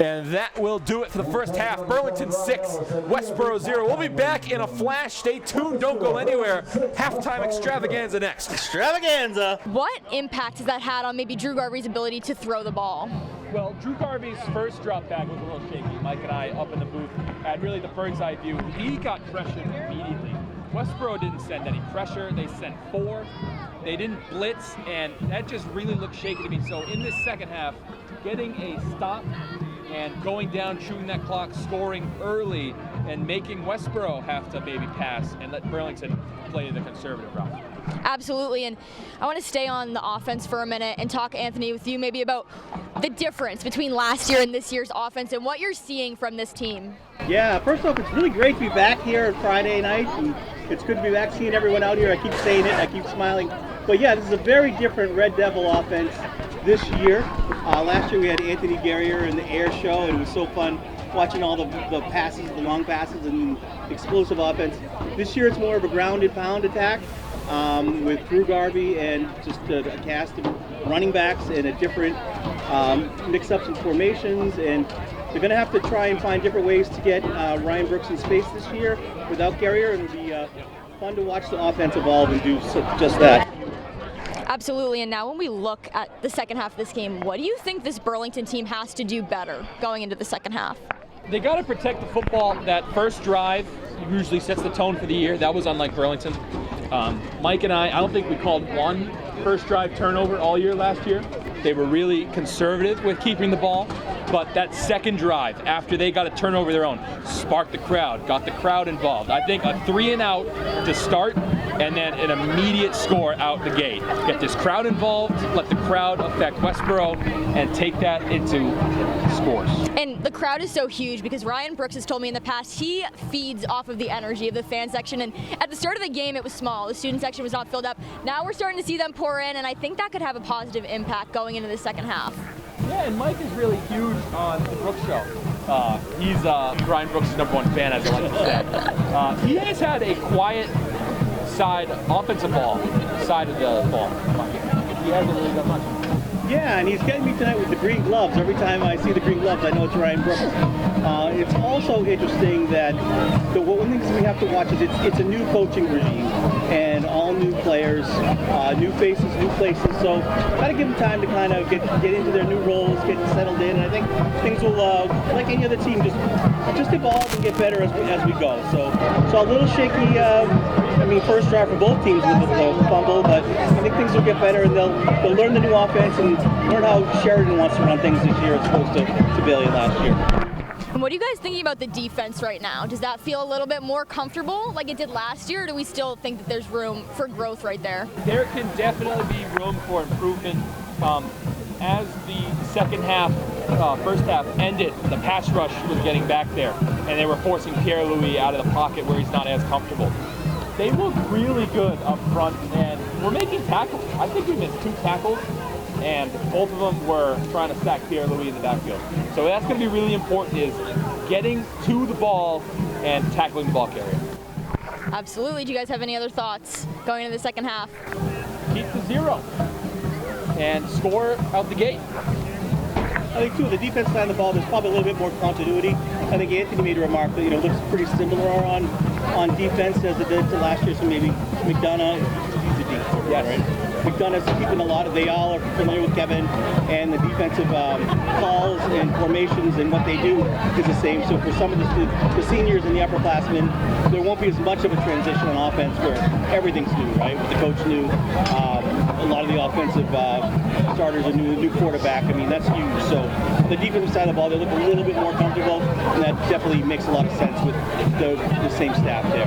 And that will do it for the first half. Burlington 6, Westborough 0. We'll be back in a flash. Stay tuned. Don't go anywhere. Halftime extravaganza next. Extravaganza. What impact has that had on maybe Drew Garvey's ability to throw the ball? Well, Drew Garvey's first drop back was a little shaky. Mike and I up in the booth had really the bird's eye view. He got pressured immediately. Westborough didn't send any pressure. They sent 4. They didn't blitz, and that just really looked shaky to me. So in this second half, getting a stop and going down, chewing that clock, scoring early, and making Westborough have to maybe pass and let Burlington play the conservative route. Absolutely, and I want to stay on the offense for a minute and talk, Anthony, with you maybe about the difference between last year and this year's offense and what you're seeing from this team. Yeah, first off, it's really great to be back here on Friday night, and it's good to be back seeing everyone out here. I keep saying it, I keep smiling. But yeah, this is a very different Red Devil offense this year. Last year we had Anthony Guerrier in the air show, and it was so fun watching all the passes, the long passes, and explosive offense. This year it's more of a ground and pound attack with Drew Garvey and just a cast of running backs and a different mix-ups in formations, and they're going to have to try and find different ways to get Ryan Brooks in space this year without Guerrier. It'll be fun to watch the offense evolve and do just that. Absolutely, and now when we look at the second half of this game, what do you think this Burlington team has to do better going into the second half? They got to protect the football. That first drive usually sets the tone for the year. That was unlike Burlington. Mike and I don't think we called one first drive turnover all year last year. They were really conservative with keeping the ball, but that second drive, after they got a turnover of their own, sparked the crowd, got the crowd involved. I think a 3 and out to start, and then an immediate score out the gate. Get this crowd involved, let the crowd affect Westborough, and take that into scores. And the crowd is so huge because Ryan Brooks has told me in the past he feeds off of the energy of the fan section, and at the start of the game it was small. The student section was not filled up. Now we're starting to see them pour in, and I think that could have a positive impact going into the second half. Yeah, and Mike is really huge on the Brooks show. He's Ryan Brooks' #1 fan, as I like to say. He has had a quiet side, offensive ball side of the ball. He hasn't really done much. Yeah, and he's getting me tonight with the green gloves. Every time I see the green gloves, I know it's Ryan Brooks. It's also interesting that one thing we have to watch is it's a new coaching regime and all new players, new faces, new places. So got to give them time to kind of get into their new roles, get settled in, and I think things will, like any other team, just evolve and get better as we go. So a little shaky. First drive for both teams with the fumble, but I think things will get better, and they'll learn the new offense and learn how Sheridan wants to run things this year as opposed to Bailey last year. And what are you guys thinking about the defense right now? Does that feel a little bit more comfortable like it did last year, or do we still think that there's room for growth right there? There can definitely be room for improvement. As the second half, first half ended, the pass rush was getting back there, and they were forcing Pierre-Louis out of the pocket where he's not as comfortable. They look really good up front, and we're making tackles. I think we missed 2 tackles, and both of them were trying to sack Pierre-Louis in the backfield. So that's going to be really important, is getting to the ball and tackling the ball carrier. Absolutely. Do you guys have any other thoughts going into the second half? Keep the 0 and score out the gate. I think, too, the defense side of the ball, there's probably a little bit more continuity. I think Anthony made a remark that, looks pretty similar on defense as it did to last year, so maybe McDonough, he's a deep quarterback, yes. right? McDonough's keeping a lot of, they all are familiar with Kevin, and the defensive calls and formations and what they do is the same. So for some of the seniors and the upperclassmen, there won't be as much of a transition on offense where everything's new, right? With the coach new, a lot of the offensive starters are new, the new quarterback. That's huge. So the defensive side of the ball, they look a little bit more comfortable, and that definitely makes a lot of sense with the same staff there.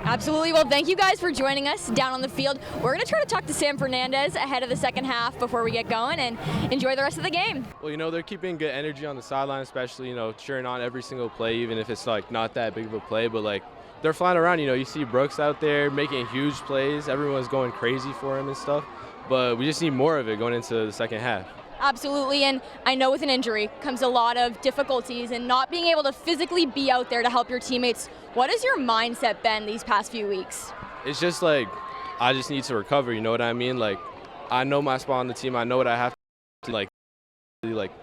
Absolutely. Well, thank you guys for joining us down on the field. We're going to try to talk to Sam Fernandez ahead of the second half before we get going and enjoy the rest of the game. Well, they're keeping good energy on the sideline, especially, cheering on every single play, even if it's not that big of a play, but they're flying around. You see Brooks out there making huge plays. Everyone's going crazy for him and stuff, but we just need more of it going into the second half. Absolutely, and I know with an injury comes a lot of difficulties and not being able to physically be out there to help your teammates. What has your mindset been these past few weeks? It's just I just need to recover, you know what I mean? I know my spot on the team. I know what I have to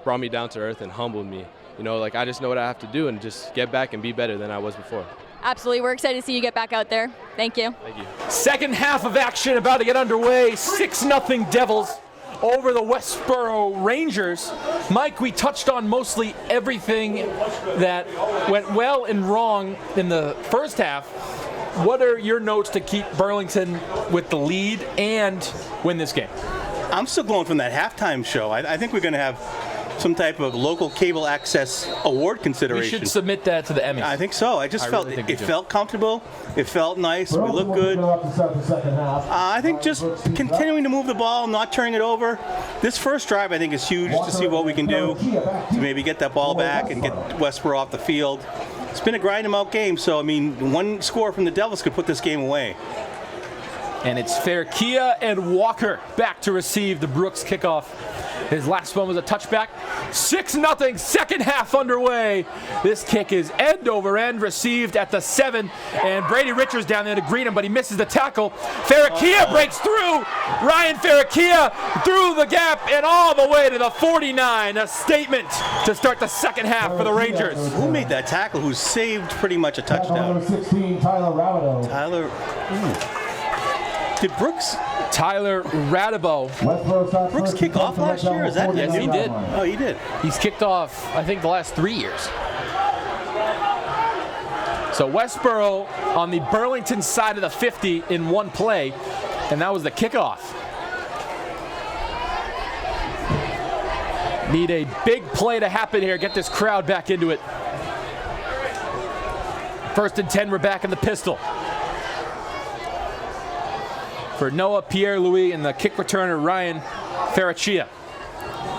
brought me down to earth and humbled me. I just know what I have to do and just get back and be better than I was before. Absolutely. We're excited to see you get back out there. Thank you. Thank you. Second half of action about to get underway. 6-0 Devils over the Westborough Rangers. Mike, we touched on mostly everything that went well and wrong in the first half. What are your notes to keep Burlington with the lead and win this game? I'm still going from that halftime show. I think we're going to have some type of local cable access award consideration. We should submit that to the Emmys. I think so. I felt really it felt comfortable. It felt nice. We looked good. I think just continuing to move the ball, not turning it over. This first drive, I think, is huge to see what we can do to maybe get that ball back and get Westborough off the field. It's been a grind 'em out game, so one score from the Devils could put this game away. And it's Ferrekia and Walker back to receive the Brooks kickoff. His last one was a touchback. 6-0, second half underway. This kick is end over end, received at the 7, and Brady Richards down there to greet him, but he misses the tackle. Ferrekia breaks through. Ryan Ferrekia through the gap and all the way to the 49. A statement to start the second half for the Rangers. Who made that tackle? Who saved pretty much a touchdown? Number 16, Tyler Rabideau. Did Brooks? Tyler Rabideau. Brooks kick off last year? Is that? Yes, he did. Oh, he did. He's kicked off, I think, the last 3 years. So Westborough on the Burlington side of the 50 in one play, and that was the kickoff. Need a big play to happen here. Get this crowd back into it. 1st and 10, we're back in the pistol. For Noah, Pierre-Louis, and the kick returner, Ryan Ferrekia.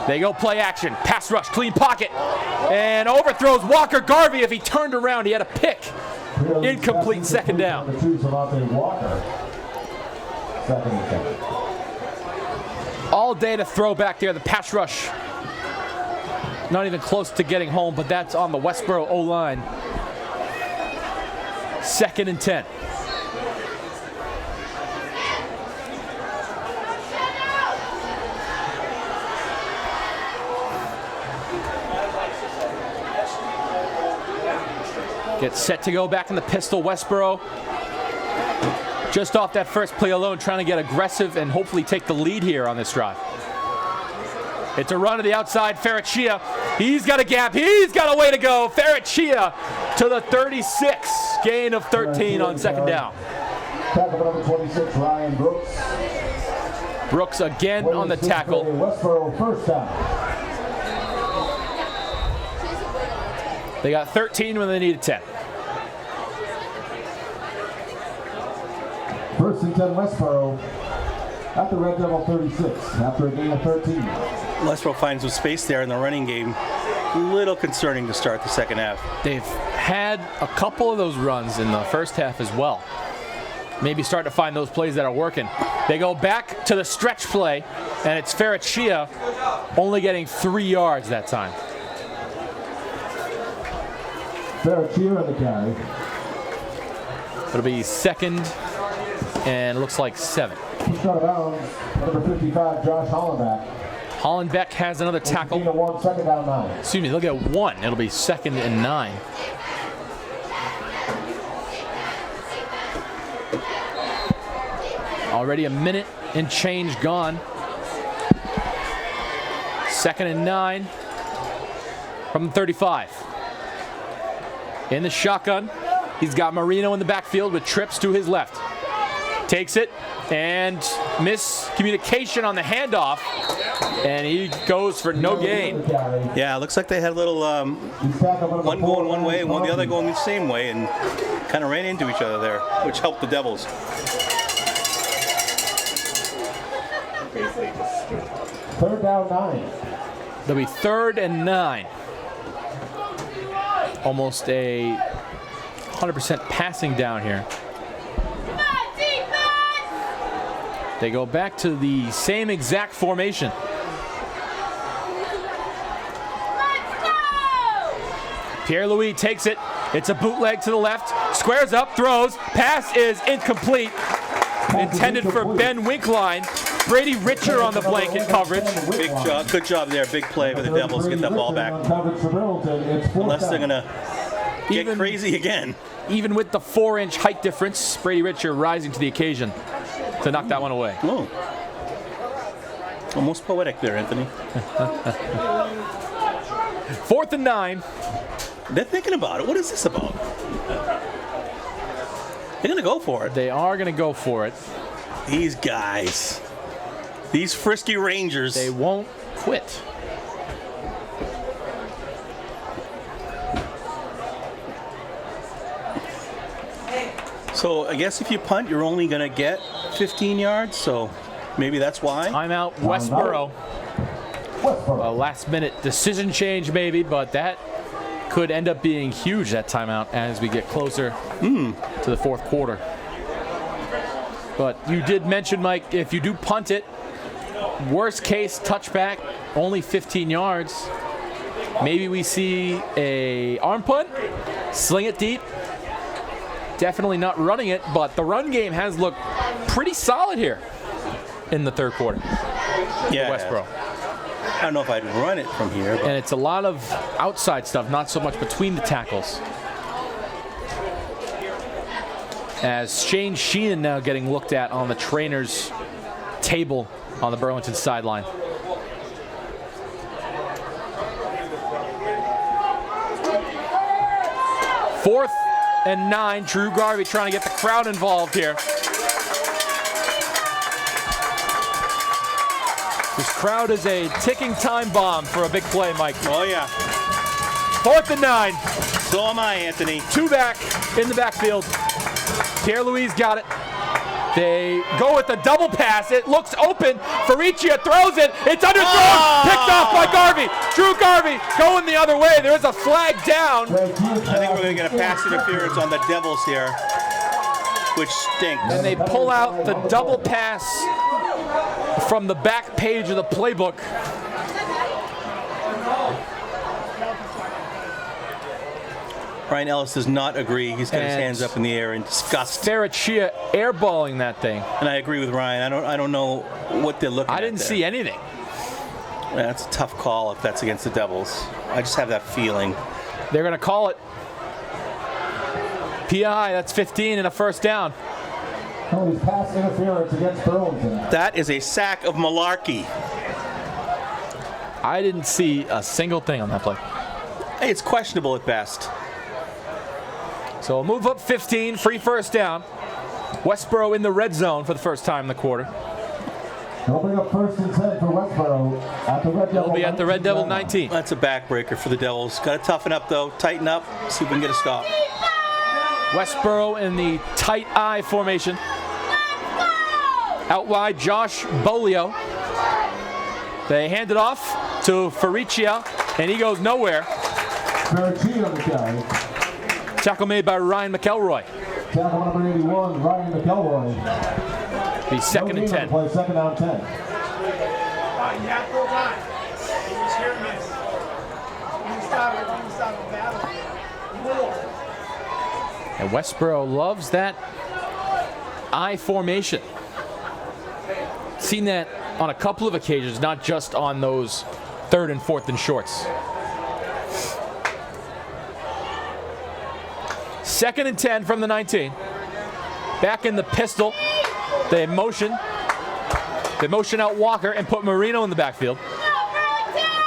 They go play action. Pass rush, clean pocket. And overthrows Walker Garvey. If he turned around, he had a pick. Incomplete, second down. All day to throw back there. The pass rush. Not even close to getting home, but that's on the Westborough O-line. 2nd and 10. Gets set to go back in the pistol. Westborough just off that first play alone, trying to get aggressive and hopefully take the lead here on this drive. It's a run to the outside. Ferraccia, he's got a gap. He's got a way to go. Ferraccia to the 36. Gain of 13 on second down. Tackle number 26, Ryan Brooks. Brooks again on the tackle. Westborough first down. They got 13 when they needed 10. First and 10 Westborough at the Red Devil 36 after a gain of 13. Westborough finds some space there in the running game. A little concerning to start the second half. They've had a couple of those runs in the first half as well. Maybe start to find those plays that are working. They go back to the stretch play, and it's Ferraccia only getting 3 yards that time. Ferraccia on the carry. It'll be second and looks like 7. Pushed out of bounds, number 55, Josh Hollenbeck. Hollenbeck has another tackle. Gain of 1, second down 9. Excuse me, they'll get 1. It'll be second and 9. Already a minute and change gone. Second and 9 from the 35. In the shotgun, he's got Marino in the backfield with trips to his left. Takes it and miscommunication on the handoff, and he goes for no gain. Yeah, it looks like they had a little one going one way and the other going the same way, and kind of ran into each other there, which helped the Devils. Third down 9. There'll be 3rd and 9. Almost a 100% passing down here. They go back to the same exact formation. Pierre-Louis takes it. It's a bootleg to the left. Squares up, throws. Pass is incomplete. Intended for Ben Winkline. Brady Richer on the blanket coverage. Big job, good job there. Big play for the Devils to get that ball back. Unless they're going to get crazy again. Even with the 4-inch height difference, Brady Richer rising to the occasion to knock that one away. Oh. Almost poetic there, Anthony. 4th and 9. They're thinking about it. What is this about? They're going to go for it. They are going to go for it. These guys. These frisky Rangers. They won't quit. So I guess if you punt, you're only going to get 15 yards, so maybe that's why. Timeout, Westborough. A last-minute decision change maybe, but that could end up being huge, that timeout, as we get closer to the 4th quarter. But you did mention, Mike, if you do punt it, worst case touchback, only 15 yards. Maybe we see a arm punt, sling it deep. Definitely not running it, but the run game has looked pretty solid here in the 3rd quarter. Yeah, Westborough. I don't know if I'd run it from here. But. And it's a lot of outside stuff, not so much between the tackles. As Shane Sheehan now getting looked at on the trainer's table on the Burlington sideline. Fourth and 9, Drew Garvey trying to get the crowd involved here. This crowd is a ticking time bomb for a big play, Mike. Oh, yeah. 4th and 9. So am I, Anthony. 2 back in the backfield. Pierre-Louis got it. They go with the double pass. It looks open. Ferraccia throws it. It's underthrown. Picked off by Garvey. Drew Garvey going the other way. There's a flag down. I think we're going to get a pass interference on the Devils here, which stinks. And they pull out the double pass from the back page of the playbook. Ryan Ellis does not agree. He's got his hands up in the air in disgust. Ferraccia airballing that thing. And I agree with Ryan. I don't know what they're looking at. I didn't see anything. That's a tough call if that's against the Devils. I just have that feeling. They're going to call it. PI, that's 15 and a first down. Penalties pass interference against Burlington. That is a sack of malarkey. I didn't see a single thing on that play. Hey, it's questionable at best. So a move up 15, free first down. Westborough in the red zone for the first time in the quarter. They'll bring up 1st and 10 for Westborough at the Red Devil. They'll be at the Red Devil 19. That's a backbreaker for the Devils. Got to toughen up, though. Tighten up. See if we can get a stop. Westborough in the tight eye formation. Out wide, Josh Bolio. They hand it off to Faricia, and he goes nowhere. Berchi on the carry. Tackle made by Ryan McElroy. Tackle number 81, Ryan McElroy. Be second and 10. Play second down 10. And Westborough loves that I formation. Seen that on a couple of occasions, not just on those 3rd and 4th and shorts. 2nd and 10 from the 19. Back in the pistol. They motion out Walker and put Marino in the backfield.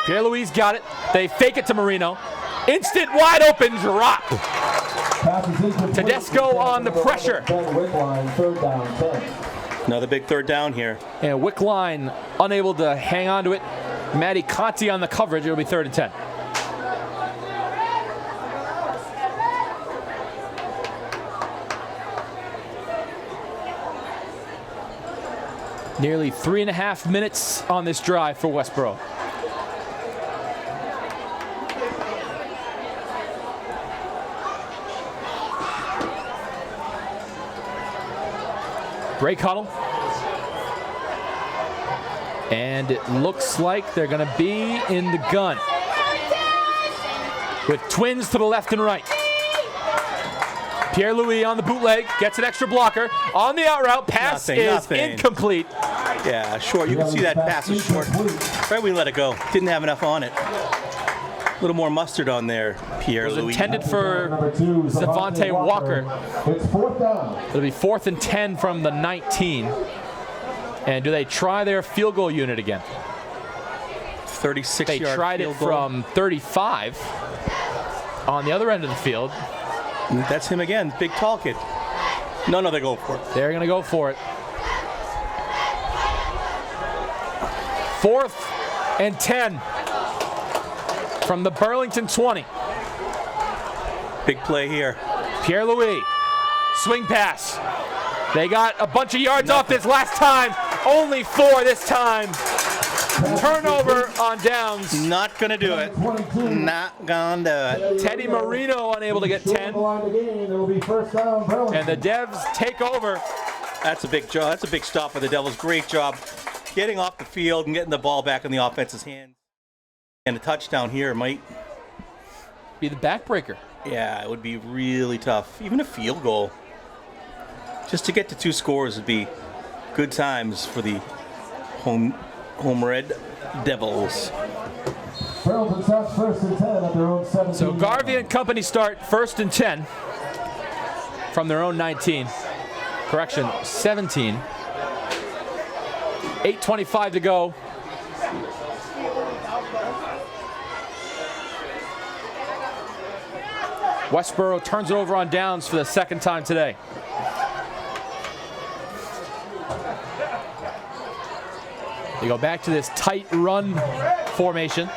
Pierre-Louis got it. They fake it to Marino. Instant wide open drop. Tedesco on the pressure. Another big 3rd down here. And Wickline unable to hang on to it. Matty Conti on the coverage. It'll be 3rd and 10. Nearly 3.5 minutes on this drive for Westborough. Break huddle. And it looks like they're going to be in the gun. With twins to the left and right. Pierre-Louis on the bootleg, gets an extra blocker. On the out route, pass is incomplete. Yeah, short. You can see that pass is short. Right, we let it go. Didn't have enough on it. A little more mustard on there, Pierre-Louis. It was intended for Zavante Walker. It's 4th down. It'll be 4th and 10 from the 19. And do they try their field goal unit again? 36-yard They tried it from 35 on the other end of the field. That's him again, big tall kid. No, they go for it. They're going to go for it. 4th and 10 from the Burlington 20. Big play here. Pierre-Louis, swing pass. They got a bunch of yards off this last time. Only 4 this time. Turnover on downs. Not going to do it. Not going to do it. Teddy Marino unable to get 10. And the Devs take over. That's a big job. That's a big stop for the Devils. Great job getting off the field and getting the ball back in the offense's hands. And a touchdown here might be the backbreaker. Yeah, it would be really tough. Even a field goal. Just to get to 2 scores would be good times for the home Red Devils. Burlington starts 1st and 10 at their own 17. So Garvey and company start 1st and 10 from their own 19. Correction, 17. 8:25 to go. Westborough turns it over on downs for the 2nd time today. They go back to this tight run formation.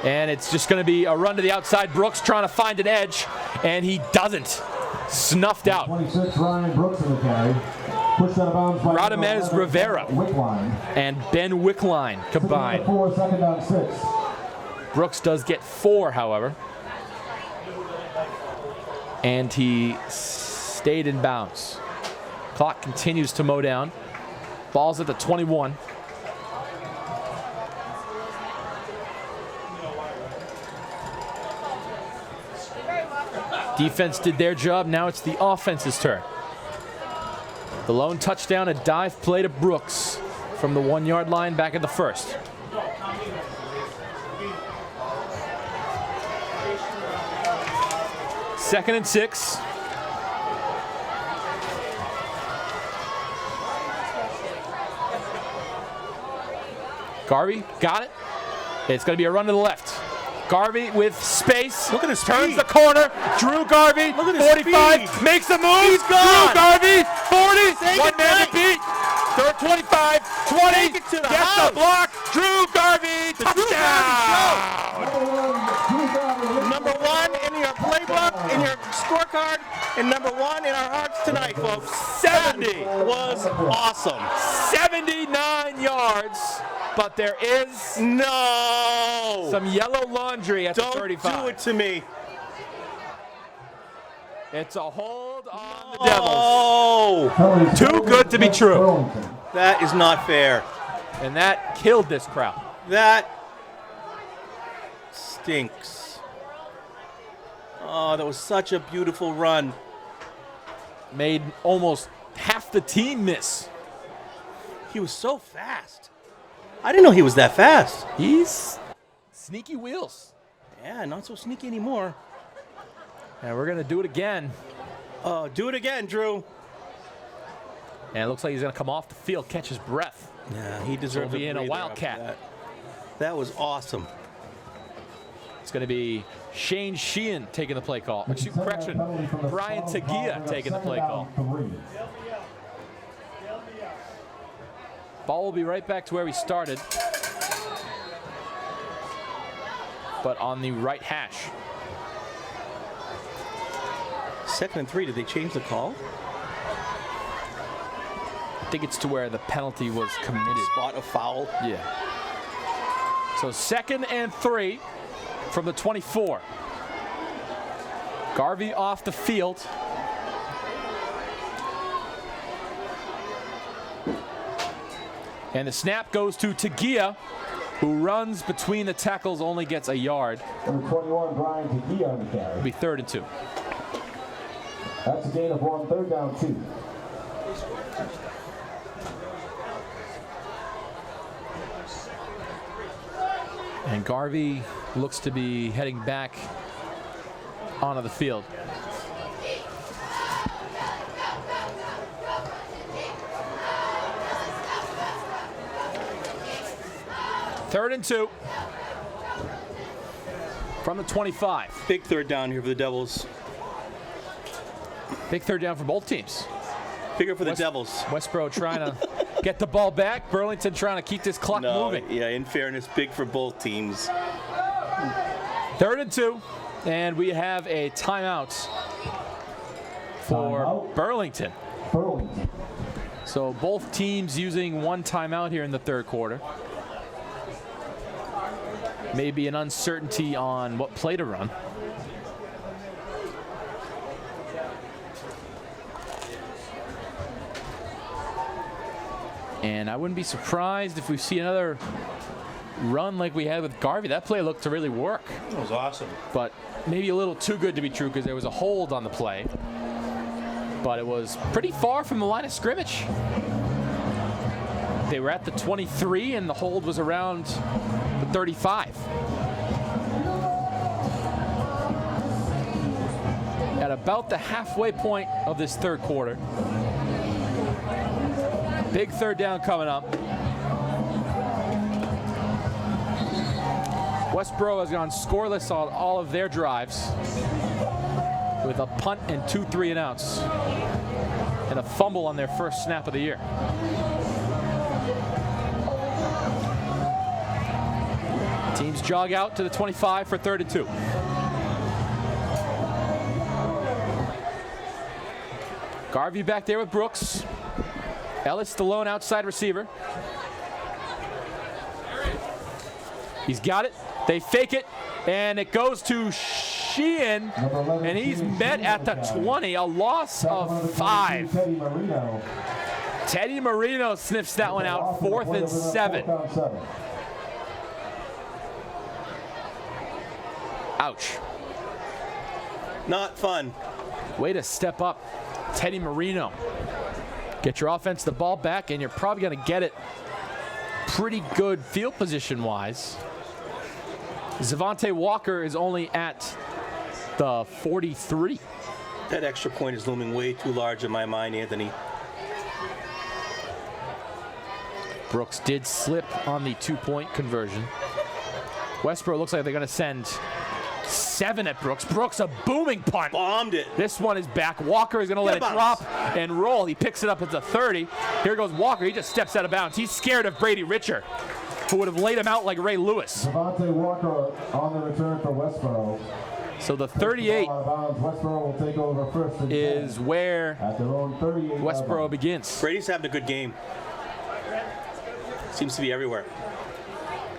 And it's just going to be a run to the outside. Brooks trying to find an edge, and he doesn't. Snuffed out. 26, Ryan Brooks in the carry. Pushed out of bounds by Radamez Rivera Wickline. and Ben Wickline combined. 4, 2nd down 6. Brooks does get 4, however. And he stayed in bounds. Clock continues to mow down. Ball's at the 21. Defense did their job. Now it's the offense's turn. The lone touchdown, a dive play to Brooks from the 1-yard line back at the 1st. Second and 6. Garvey got it. It's going to be a run to the left. Garvey with space. Look at his turns speed. the corner. Drew Garvey, Look at his 45, speed. makes the move. He's gone. Drew Garvey, 40, Say one man to goodnight. beat. Third 25, 20, Take it to the gets house. the block. Drew Garvey, The Drew touchdown. Number 1 in your playbook, in your scorecard, and number 1 in our hearts tonight, folks. 70 Was awesome. 79 yards, but there is No. some yellow laundry at Don't the 35. do it to me. It's a hold on the Devils. Oh, Too good to be true. Burlington. that is not fair. And that killed this crowd. That stinks. Oh, that was such a beautiful run. Made almost half the team miss. He was so fast. I didn't know he was that fast. He's sneaky wheels. Yeah, not so sneaky anymore. And we're going to do it again. Do it again, Drew. And it looks like he's going to come off the field, catch his breath. Yeah, he deserves He'll be in a breather Wildcat. after that was awesome. It's going to be Shane Sheehan taking the play call. Correction, Brian Tagia taking the play call. Ball will be right back to where we started, but on the right hash. 2nd and 3, did they change the call? I think it's to where the penalty was committed. Spot a foul. Yeah. So 2nd and 3 from the 24. Garvey off the field. And the snap goes to Tagia, who runs between the tackles, only gets a yard. Number 21, Brian Tagia on the carry. It'll be 3rd and 2. That's a gain of 1, 3rd down 2. And Garvey looks to be heading back onto the field. Third and 2 from the 25. Big 3rd down here for the Devils. Big 3rd down for both teams. Bigger for the Devils. Westborough trying to get the ball back. Burlington trying to keep this clock moving. Yeah, in fairness, big for both teams. 3rd and 2, and we have a timeout for Timeout. Burlington. Burlington. So both teams using one timeout here in the 3rd quarter. Maybe an uncertainty on what play to run. And I wouldn't be surprised if we see another run like we had with Garvey. That play looked to really work, That was awesome. but maybe a little too good to be true because there was a hold on the play. But it was pretty far from the line of scrimmage. They were at the 23 and the hold was around the 35. At about the halfway point of this 3rd quarter. Big 3rd down coming up. Westborough has gone scoreless on all of their drives with a punt and 2 3-and-outs and a fumble on their first snap of the year. Teams jog out to the 25 for 3rd and 2. Garvey back there with Brooks. Ellis, the lone outside receiver. He's got it. They fake it, and it goes to Sheehan, and he's met at the 20, a loss of 5. Teddy Marino. Teddy Marino sniffs that one out, 4th and 7. Ouch. Not fun. Way to step up, Teddy Marino. Get your offense the ball back, and you're probably going to get it pretty good field position-wise. Zavante Walker is only at the 43. That extra point is looming way too large in my mind, Anthony. Brooks did slip on the 2-point conversion. Westborough looks like they're going to send 7 at Brooks. Brooks, a booming punt. Bombed it. This one is back. Walker is going to let it drop and roll. He picks it up at the 30. Here goes Walker. He just steps out of bounds. He's scared of Brady Richer, who would have laid him out like Ray Lewis. Devontae Walker on the return for Westborough. So the 38 Westborough will take over first and is 10 where at their own 38 Westborough begins. Brady's having a good game. Seems to be everywhere.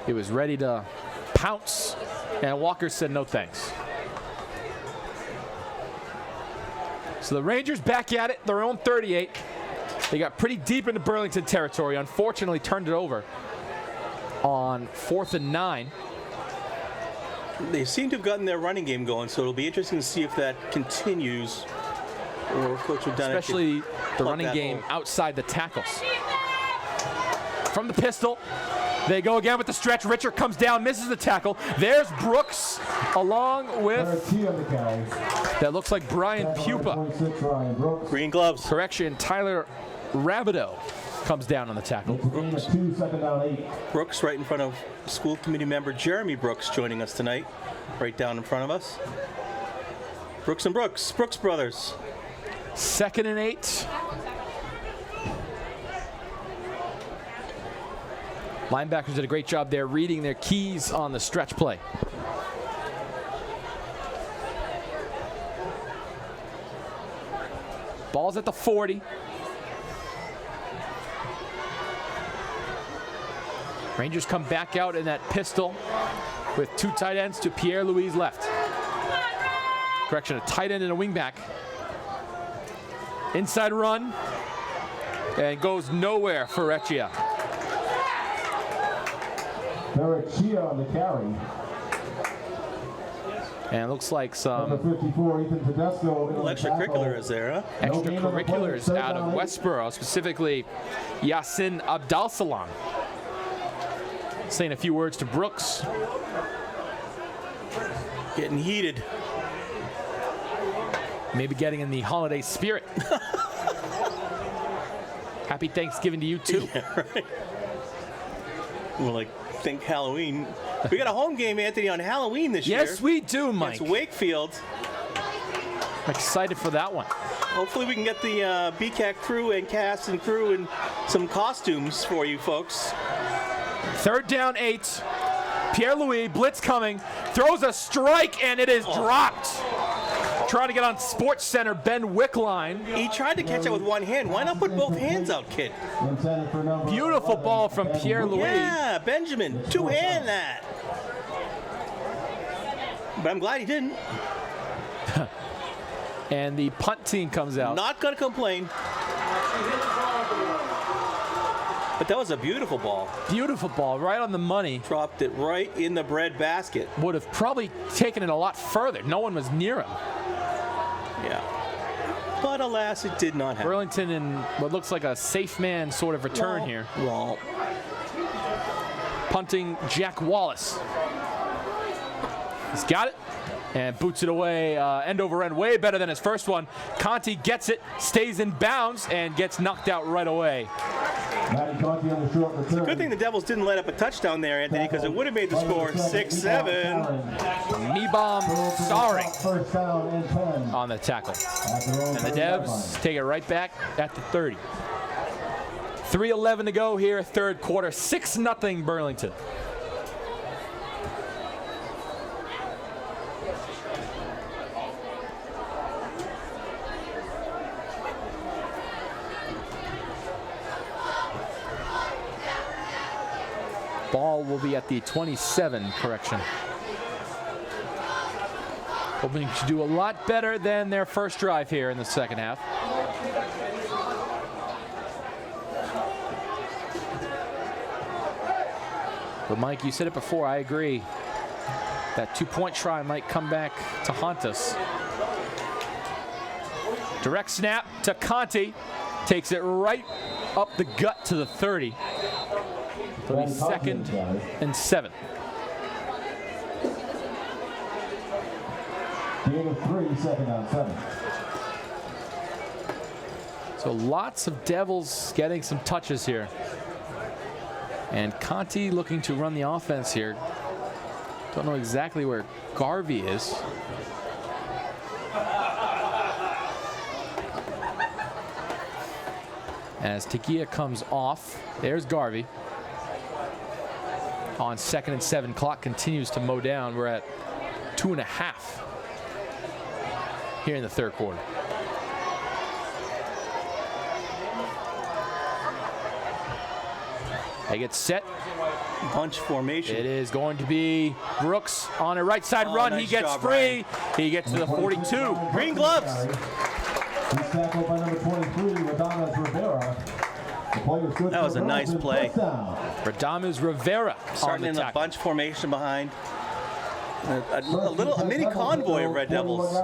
He was ready to pounce, and Walker said no thanks. So the Rangers back at it, their own 38. They got pretty deep into Burlington territory. Unfortunately, turned it over on 4th and 9. They seem to have gotten their running game going, so it'll be interesting to see if that continues. Or Coach O'Donoghue Especially the plug running that game hole. outside the tackles. From the pistol, they go again with the stretch. Richer comes down, misses the tackle. There's Brooks along with, T on the carry. that looks like Brian Pupa. 26, Ryan Brooks. Green gloves. Correction, Tyler Rabideau comes down on the tackle. It's a gain of 2, second down 8. Brooks right in front of school committee member Jeremy Brooks joining us tonight. Right down in front of us. Brooks and Brooks. Brooks brothers. 2nd and 8. Linebackers did a great job there reading their keys on the stretch play. Ball's at the 40. Rangers come back out in that pistol with 2 tight ends to Pierre-Louis left. Correction, a tight end and a wingback. Inside run, and goes nowhere for Recchia. Berechia on the carry. And it looks like some Number 54, Ethan Tedesco. Little extracurricular is there, huh? extracurriculars out of Westborough, specifically Yassin Abdal-Salam. Saying a few words to Brooks. Getting heated. Maybe getting in the holiday spirit. Happy Thanksgiving to you too. Yeah, right. Well, like, think Halloween. We got a home game, Anthony, on Halloween this year. Yes, we do, Mike. It's Wakefield. I'm excited for that one. Hopefully we can get the BCAT crew and cast and crew and some costumes for you folks. 3rd down 8. Pierre-Louis, blitz coming, throws a strike, and it is dropped. Trying to get on Sports Center, Ben Wickline. He tried to catch it with one hand. Why not put both hands out, kid? Beautiful ball from Pierre-Louis. Yeah, Benjamin, 2-hand that. But I'm glad he didn't. And the punt team comes out. Not going to complain. But that was a beautiful ball. Beautiful ball, right on the money. Dropped it right in the bread basket. Would have probably taken it a lot further. No one was near him. Yeah. But alas, it did not happen. Burlington in what looks like a safe man sort of return here. Well, Punting Jack Wallace. He's got it and boots it away end over end, way better than his first one. Conti gets it, stays in bounds, and gets knocked out right away. It's a good thing the Devils didn't let up a touchdown there, Anthony, because it would have made the score 6-7. Nebom Saring First down and 10. on the tackle. And the Devs take it right back at the 30. 3:11 to go here, 3rd quarter. 6-0 Burlington. Ball will be at the 27, correction. Hoping to do a lot better than their first drive here in the second half. But Mike, you said it before, I agree. That 2-point try might come back to haunt us. Direct snap to Conti. Takes it right up the gut to the 30. It'll be 2nd and 7. Gain of 3, 2nd down 7. So lots of Devils getting some touches here. And Conti looking to run the offense here. Don't know exactly where Garvey is. As Takia comes off, there's Garvey. On 2nd and 7, clock continues to mow down. We're at 2.5 here in the third quarter. They get set. Bunch formation. It is going to be Brooks on a right side run. Nice He gets job, free. He gets to the 42. Green gloves. He's tackled by number 23, Radames Rivera. The play is good. That was for a nice Burlington. play. Touchdown. Radames Rivera Starting on in the a tackle. bunch formation behind. A mini convoy of Red Devils.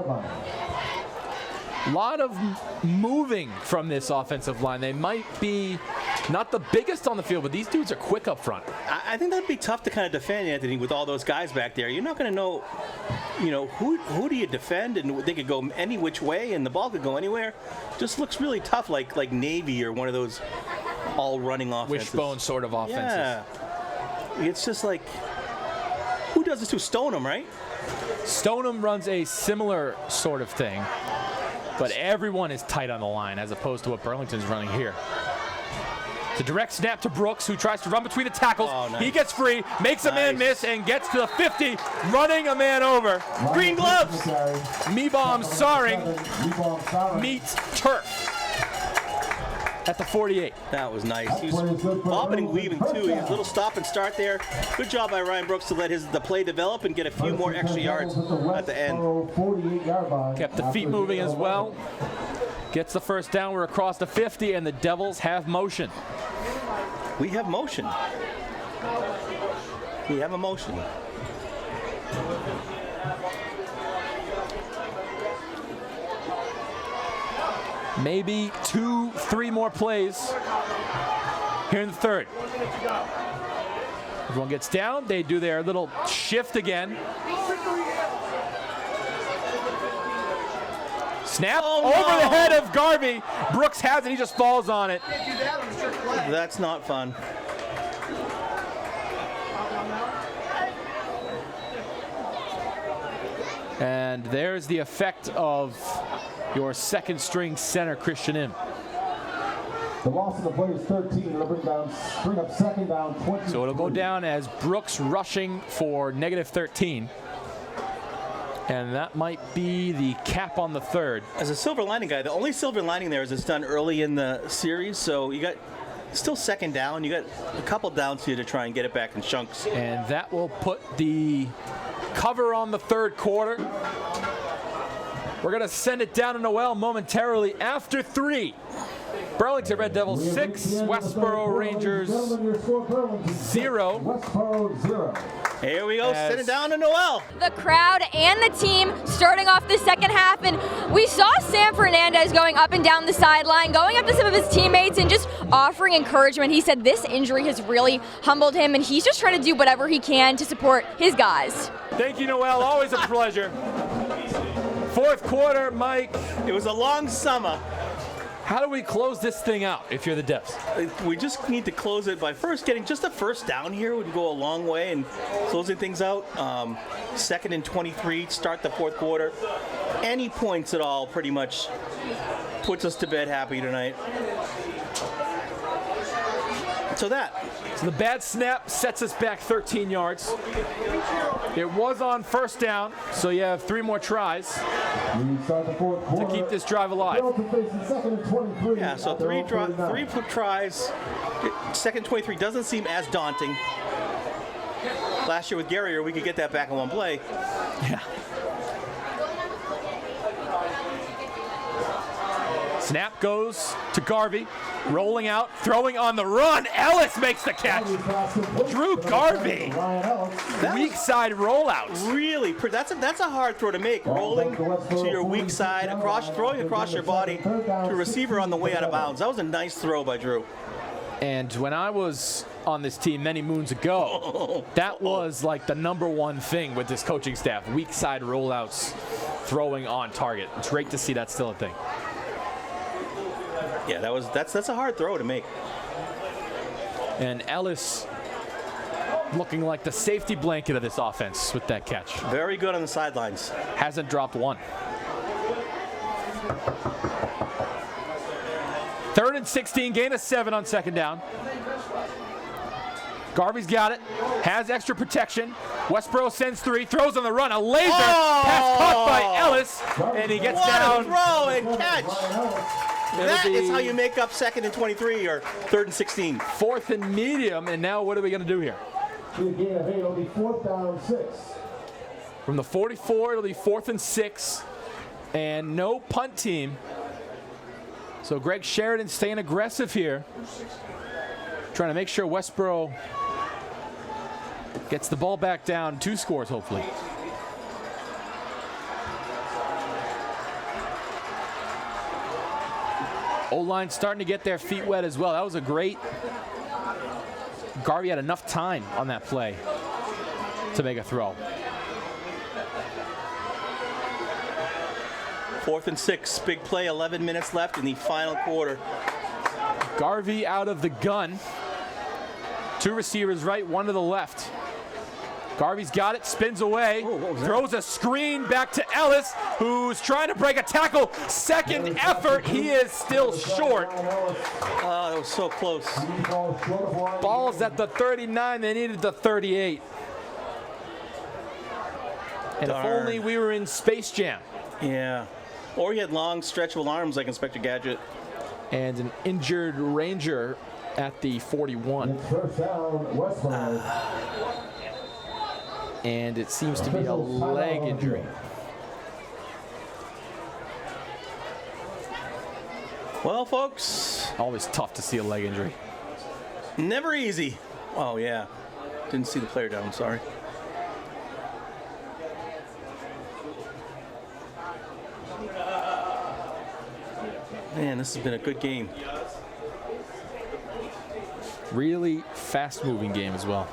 A lot of moving from this offensive line. They might be not the biggest on the field, but these dudes are quick up front. I think that'd be tough to kind of defend, Anthony, with all those guys back there. You're not going to know, who do you defend, and they could go any which way, and the ball could go anywhere. Just looks really tough, like Navy or one of those all-running offenses. Wishbone sort of offenses. Yeah. It's just like, who does this to Stoneham, right? Stoneham runs a similar sort of thing, but everyone is tight on the line as opposed to what Burlington's running here. It's a direct snap to Brooks, who tries to run between the tackles. Oh, nice. He gets free, makes a man miss, and gets to the 50, running a man over. Green gloves. Meebom Saring meets turf at the 48. That was nice. He was bobbing and weaving too. He was a little stop and start there. Good job by Ryan Brooks to let the play develop and get a few more extra yards at the end. Kept the feet moving as well. Gets the first down. We're across the 50, and the Devils have motion. We have motion. We have a motion. Maybe 2-3 more plays here in the third. Everyone gets down. They do their little shift again. Snap over the head of Garvey. Brooks has it. He just falls on it. That's not fun. And there's the effect of your second string center, Christian Im. The loss of the play is 13. It'll bring up second down 20. So it'll go down as Brooks rushing for -13. And that might be the cap on the third. As a silver lining guy, the only silver lining there is it's done early in the series, so you got still second down. You got a couple downs here to try and get it back in chunks. And that will put the cover on the third quarter. We're going to send it down to Noel momentarily after 3. Burlington Red Devils 6, Westborough Rangers 0. Westborough 0. Here we go, send it down to Noel. The crowd and the team starting off the second half, and we saw Sam Fernandez going up and down the sideline, going up to some of his teammates and just offering encouragement. He said this injury has really humbled him, and he's just trying to do whatever he can to support his guys. Thank you, Noel. Always a pleasure. Fourth quarter, Mike. It was a long summer. How do we close this thing out if you're the Devs? We just need to close it by first getting just a first down here would go a long way in closing things out. 2nd and 23, start the fourth quarter. Any points at all pretty much puts us to bed happy tonight. So the bad snap sets us back 13 yards. It was on first down, so you have 3 more tries to keep this drive alive. Yeah, so 3 tries. 2nd 23 doesn't seem as daunting. Last year with Gary, we could get that back in one play. Yeah. Snap goes to Garvey, rolling out, throwing on the run. Ellis makes the catch. Drew Garvey, weak side rollouts. Really, that's a hard throw to make. Rolling to your weak side, throwing across your body to a receiver on the way out of bounds. That was a nice throw by Drew. And when I was on this team many moons ago, that was like the #1 thing with this coaching staff. Weak side rollouts, throwing on target. It's great to see that's still a thing. Yeah, that's a hard throw to make. And Ellis looking like the safety blanket of this offense with that catch. Very good on the sidelines. Hasn't dropped one. 3rd and 16, gain of 7 on 2nd down. Garvey's got it, has extra protection. Westborough sends 3, throws on the run, a laser pass caught by Ellis, and he gets down. Throw and catch. That is how you make up 2nd and 23 or 3rd and 16. 4th and medium, and now what are we going to do here? Gain of 8, it'll be 4th down 6. From the 44, it'll be 4th and 6, and no punt team. So Greg Sheridan staying aggressive here, trying to make sure Westborough gets the ball back down, 2 scores hopefully. O-line starting to get their feet wet as well. That was a great, Garvey had enough time on that play to make a throw. 4th and 6, big play, 11 minutes left in the final quarter. Garvey out of the gun. 2 receivers right, 1 to the left. Garvey's got it, spins away, throws a screen back to Ellis, who's trying to break a tackle. 2nd effort, he is still short. Oh, that was so close. Ball's at the 39, they needed the 38. And if only we were in Space Jam. Yeah. Or he had long, stretchable arms like Inspector Gadget. And an injured Ranger at the 41. First down, Westborough. And it seems to be a leg injury. Well, folks. Always tough to see a leg injury. Never easy. Oh, yeah. Didn't see the player down, sorry. Man, this has been a good game. Really fast-moving game as well.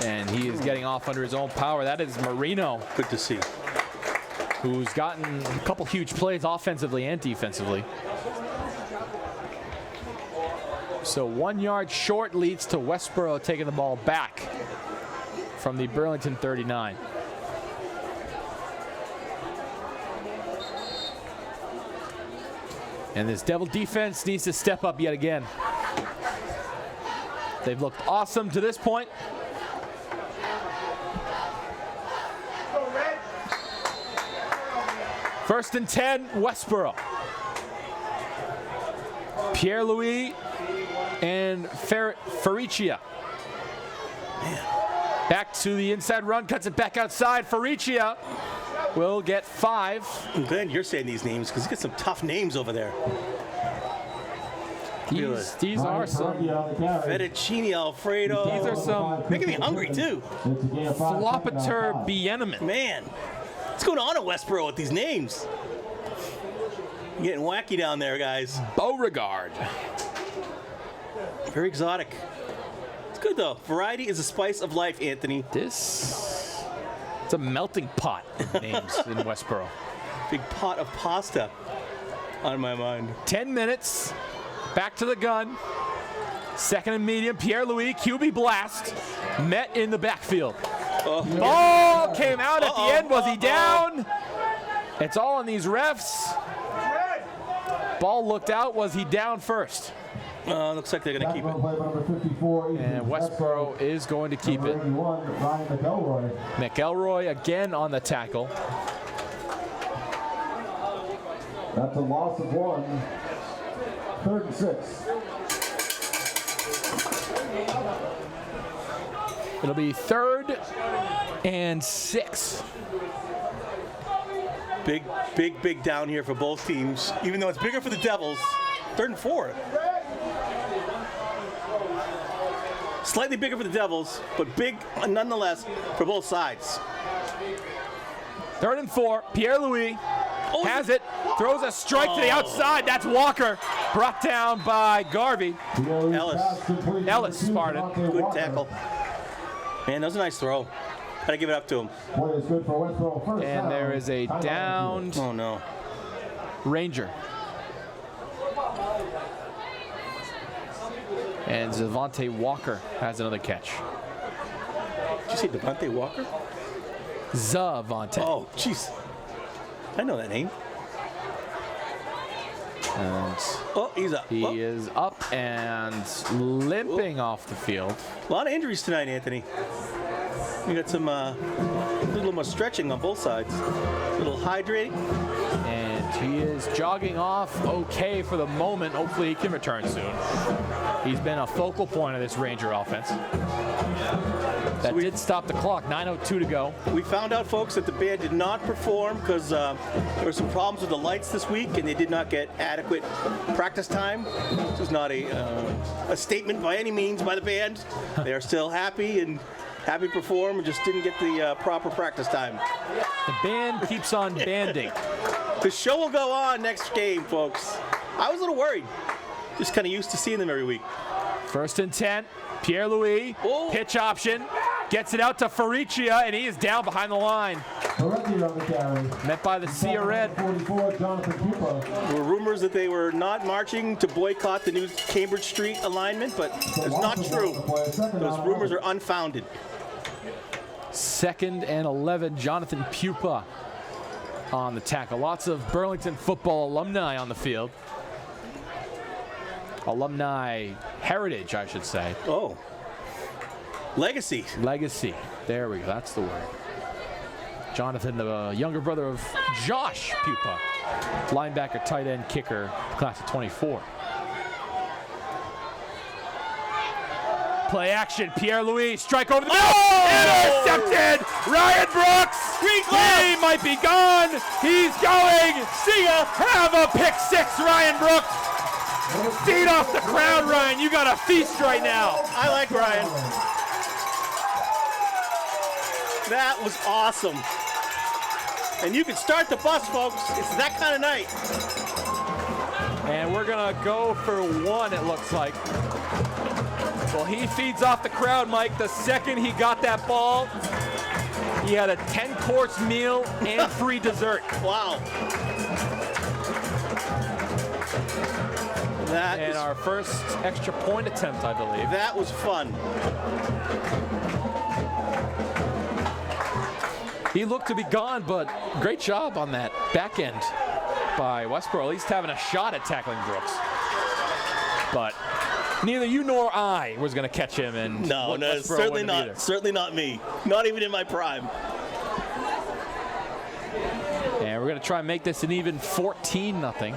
And he is getting off under his own power. That is Marino. Good to see. Who's gotten a couple huge plays offensively and defensively. So 1 yard short leads to Westborough taking the ball back from the Burlington 39. And this Devil defense needs to step up yet again. They've looked awesome to this point. First and 10, Westborough. Pierre-Louis and Faricia. Back to the inside run, cuts it back outside. Faricia will get 5. I'm glad you're saying these names because you get some tough names over there. These are some Fettuccine Alfredo. These are some making me hungry too. Flopiter Bieneman. Man, what's going on at Westborough with these names? Getting wacky down there, guys. Beauregard. Very exotic. It's good though. Variety is a spice of life, Anthony. It's a melting pot of names in Westborough. Big pot of pasta on my mind. 10 minutes. Back to the gun. 2nd and medium. Pierre-Louis, QB blast. Met in the backfield. Ball came out at the end. Was he down? It's all on these refs. Ball looked out. Was he down first? Looks like they're going to keep it. And Westborough is going to keep it. McElroy again on the tackle. That's a loss of 1. 3rd and 6. It'll be 3rd and 6. Big down here for both teams. Even though it's bigger for the Devils. 3rd and 4. Slightly bigger for the Devils, but big nonetheless for both sides. 3rd and 4. Pierre-Louis has it. Throws a strike to the outside. That's Walker. Brought down by Garvey. Ellis, pardon. Good tackle. Man, that was a nice throw. Gotta give it up to him. And there is a downed Oh no. Ranger. And Zavante Walker has another catch. Did you say Devontae Walker? Zavante. Oh, jeez. I know that name. And oh, he's up. He is up and limping off the field. A lot of injuries tonight, Anthony. We got some a little more stretching on both sides. A little hydrating. And he is jogging off okay for the moment. Hopefully he can return soon. He's been a focal point of this Ranger offense. That did stop the clock, 9:02 to go. We found out, folks, that the band did not perform because there were some problems with the lights this week, and they did not get adequate practice time. This is not a statement by any means by the band. They are still happy to perform, and just didn't get the proper practice time. The band keeps on banding. The show will go on next game, folks. I was a little worried. Just kind of used to seeing them every week. 1st and 10. Pierre-Louis, pitch option, gets it out to Faricia, and he is down behind the line. Met by the Sea Red. 44, Jonathan Pupa. There were rumors that they were not marching to boycott the new Cambridge Street alignment, but it's not true. Those rumors are unfounded. 2nd and 11, Jonathan Pupa on the tackle. Lots of Burlington football alumni on the field. Alumni heritage, I should say. Oh. Legacy. Legacy. There we go. That's the word. Jonathan, the younger brother of Josh Pupa. Linebacker, tight end, kicker, class of 24. Play action. Pierre-Louis, strike over the middle. Intercepted. Ryan Brooks. He might be gone. He's going. See ya. Have a pick six, Ryan Brooks. Feet off the crowd, Ryan. You got a feast right now. I like Ryan. That was awesome. And you can start the bus, folks. It's that kind of night. And we're going to go for one, it looks like. Well, he feeds off the crowd, Mike. The second he got that ball, he had a 10-course meal and free dessert. Wow. And our first extra point attempt, I believe. That was fun. He looked to be gone, but great job on that back end by Westborough, at least having a shot at tackling Brooks. But neither you nor I was going to catch him. And no, certainly not. Either. Certainly not me. Not even in my prime. And we're going to try and make this an even 14-0.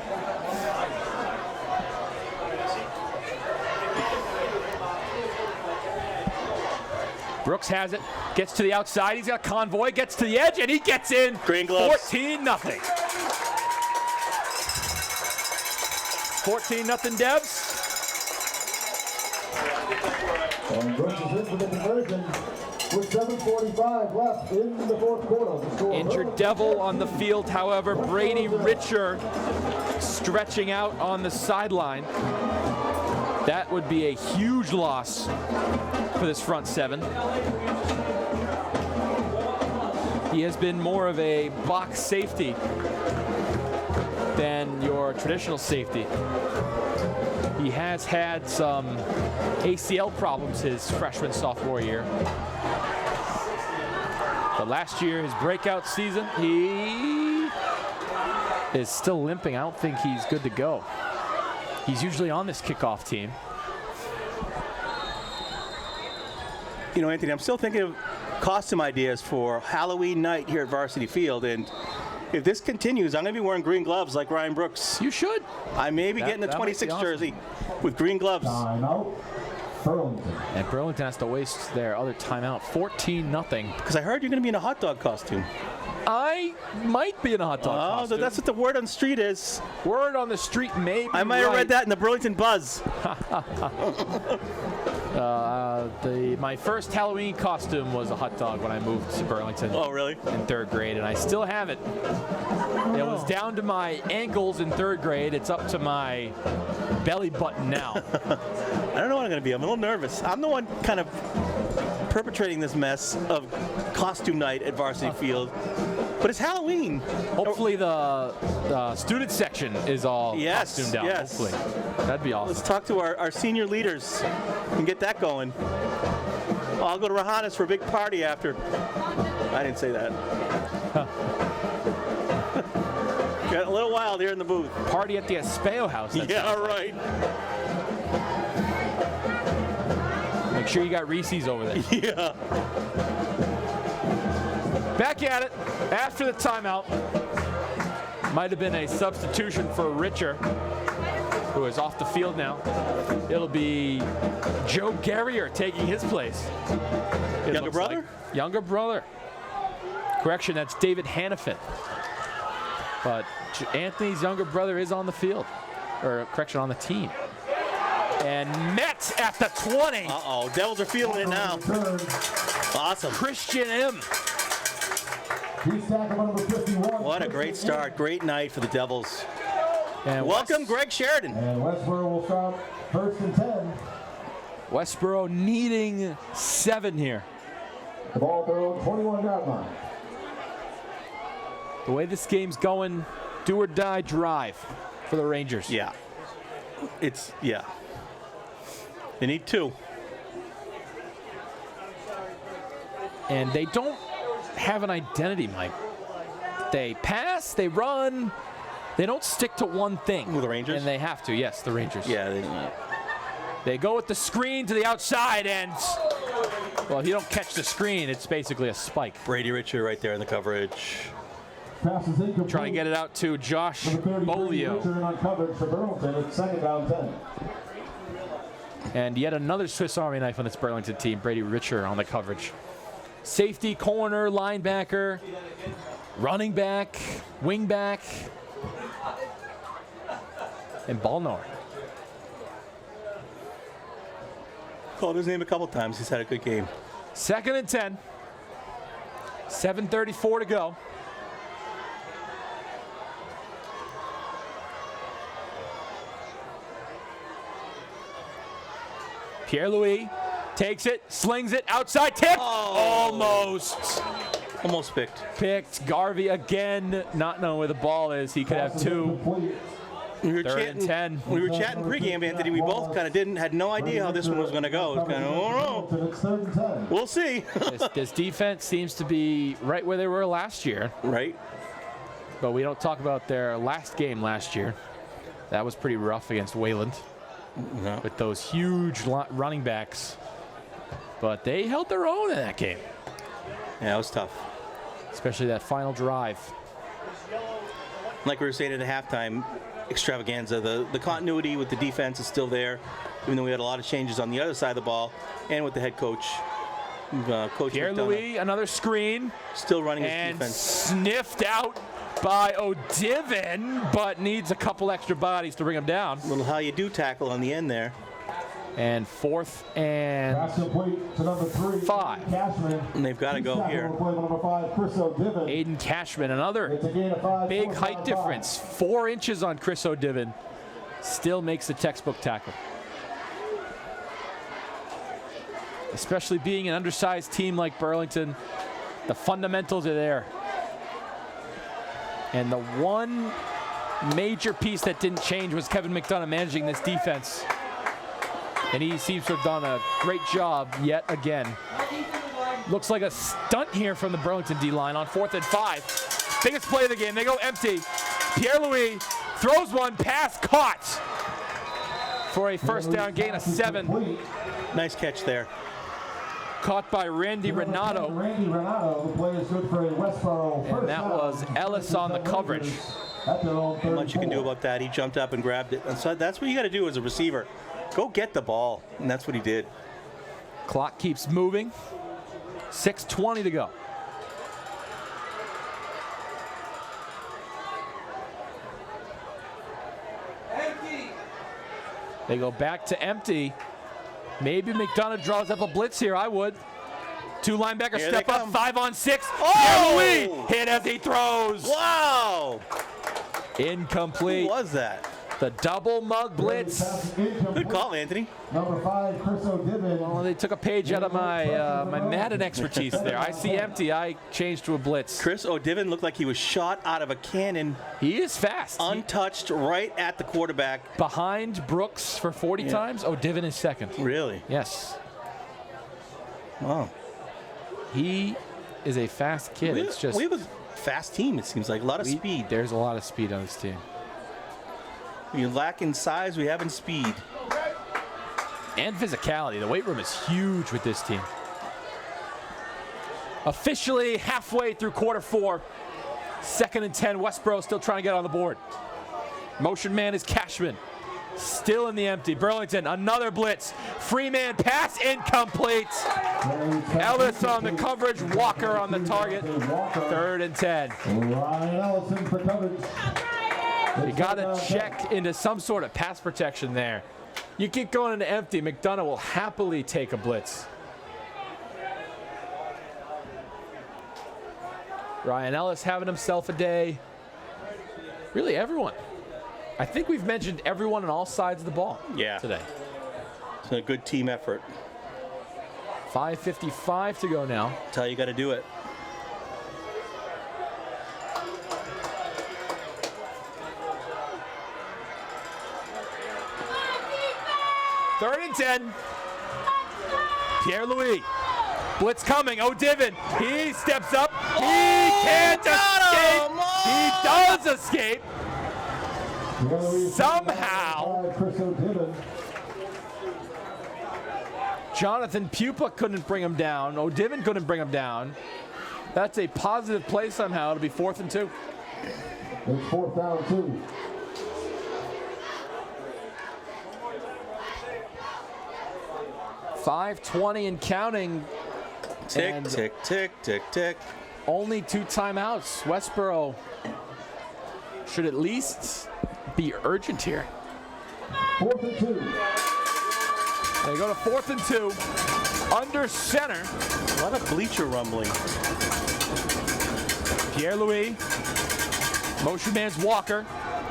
Brooks has it, gets to the outside, he's got Convoy, gets to the edge, and he gets in. Green gloves. 14-0. 14-0 Devs. And Brooks is in for the conversion with 7:45 left in the fourth quarter. Injured Devil on the field, however, Brady Richer stretching out on the sideline. That would be a huge loss for this front seven. He has been more of a box safety than your traditional safety. He has had some ACL problems his freshman, sophomore year. But last year, his breakout season, he is still limping. I don't think he's good to go. He's usually on this kickoff team. You know, Anthony, I'm still thinking of costume ideas for Halloween night here at Varsity Field, and if this continues, I'm going to be wearing green gloves like Ryan Brooks. You should. I may be getting a 26 jersey with green gloves. Timeout, Burlington. And Burlington has to waste their other timeout, 14-0. Because I heard you're going to be in a hot dog costume. I might be in a hot dog costume. That's what the word on the street is. Word on the street may be I might have read that in the Burlington Buzz. My first Halloween costume was a hot dog when I moved to Burlington. Oh, really? In third grade, and I still have it. It was down to my ankles in third grade. It's up to my belly button now. I don't know what I'm going to be. I'm a little nervous. I'm the one kind of perpetrating this mess of costume night at Varsity Field. But it's Halloween. Hopefully the student section is all costumed out. Yes. Hopefully. That'd be awesome. Let's talk to our senior leaders and get that going. I'll go to Rahana's for a big party after. I didn't say that. Got a little wild here in the booth. Party at the Espejo house. Yeah, right. Make sure you got Reese's over there. Yeah. Back at it after the timeout. Might have been a substitution for Richer, who is off the field now. It'll be Joe Guerrier taking his place. Younger brother? Younger brother. Correction, that's David Hannafin. But Anthony's younger brother is on the field. Or, correction, on the team. And Mets at the 20. Uh-oh, Devils are feeling it now. Awesome. Christian M. What a great start. Great night for the Devils. And welcome, Greg Sheridan. And Westborough will start 1st and 10. Westborough needing 7 here. The ball throw, 21-yard line. The way this game's going, do or die drive for the Rangers. Yeah. Yeah. They need 2. And they don't have an identity, Mike. They pass, they run, they don't stick to one thing. With the Rangers? And they have to, yes, the Rangers. Yeah. They go with the screen to the outside, and, well, if you don't catch the screen, it's basically a spike. Brady Richer right there in the coverage. Trying to get it out to Josh Bolio. On coverage for Burlington. It's 2nd down 10. And yet another Swiss Army knife on this Burlington team. Brady Richer on the coverage. Safety, corner, linebacker, running back, wing back, and ball knower. Called his name a couple times. He's had a good game. 2nd and 10. 7:34 to go. Pierre-Louis takes it, slings it, outside tip. Almost picked. Garvey again, not knowing where the ball is. He could have 2. We were 3rd and 10. We were chatting pregame, Anthony. We both kind of had no idea how this one was going to go. It's kind of, oh no. We'll see. This defense seems to be right where they were last year. Right. But we don't talk about their last game last year. That was pretty rough against Wayland with those huge running backs. But they held their own in that game. Yeah, it was tough. Especially that final drive. Like we were saying at the halftime extravaganza, the continuity with the defense is still there, even though we had a lot of changes on the other side of the ball, and with the head coach. Coach Pierre-Louis, another screen. Still running his and defense. Sniffed out by O'Divin, but needs a couple extra bodies to bring him down. A little how you do tackle on the end there. And 4th and 5. And they've got to go here. Aiden Cashman, another big height difference. 4 inches on Chris O'Divin. Still makes the textbook tackle. Especially being an undersized team like Burlington, the fundamentals are there. And the one major piece that didn't change was Kevin McDonough managing this defense. And he seems to have done a great job yet again. Looks like a stunt here from the Burlington D-line on 4th and 5. Biggest play of the game. They go empty. Pierre-Louis throws one, pass caught for a 1st down gain of 7. Nice catch there. Caught by Randy Renato. The play is good for a Westborough. And that was Ellis on the coverage. Not much you can do about that. He jumped up and grabbed it. And so that's what you got to do as a receiver. Go get the ball. And that's what he did. Clock keeps moving. 6:20 to go. Empty. They go back to empty. Maybe McDonough draws up a blitz here. I would. 2 linebackers Here step up. 5 on 6. Oh! Pierre-Louis hit as he throws. Wow! Incomplete. Who was that? The double mug blitz. Good call, Anthony. Number 5, Chris O'Divin. Well, they took a page out of my my Madden expertise there. I see empty. I changed to a blitz. Chris O'Divin looked like he was shot out of a cannon. He is fast. Untouched right at the quarterback. Behind Brooks for 40 times. O'Divin is second. Really? Yes. Wow. He is a fast kid. It's just we have a fast team, it seems like. A lot of speed. There's a lot of speed on this team. We lack in size, we have in speed. And physicality. The weight room is huge with this team. Officially halfway through quarter 4. 2nd and 10. Westborough still trying to get on the board. Motion man is Cashman. Still in the empty. Burlington, another blitz. Free man pass incomplete. Ellis on the coverage. Walker on the target. 3rd and 10. Ryan Ellison for coverage. You got to check into some sort of pass protection there. You keep going into empty, McDonough will happily take a blitz. Ryan Ellis having himself a day. Really, everyone. I think we've mentioned everyone on all sides of the ball today. It's a good team effort. 5:55 to go now. That's how you got to do it. Third and 10. Pierre-Louis. Blitz coming. O'Divin. He steps up. He can't escape. He does escape. Somehow. Jonathan Pupa couldn't bring him down. O'Divin couldn't bring him down. That's a positive play somehow. It'll be 4th and 2. It's 4th down 2. .520 and counting. Tick, And tick, tick, tick, tick. only 2 timeouts. Westborough should at least be urgent here. 4th and 2. They go to 4th and 2. Under center. A lot of bleacher rumbling. Pierre-Louis. Motion man's Walker.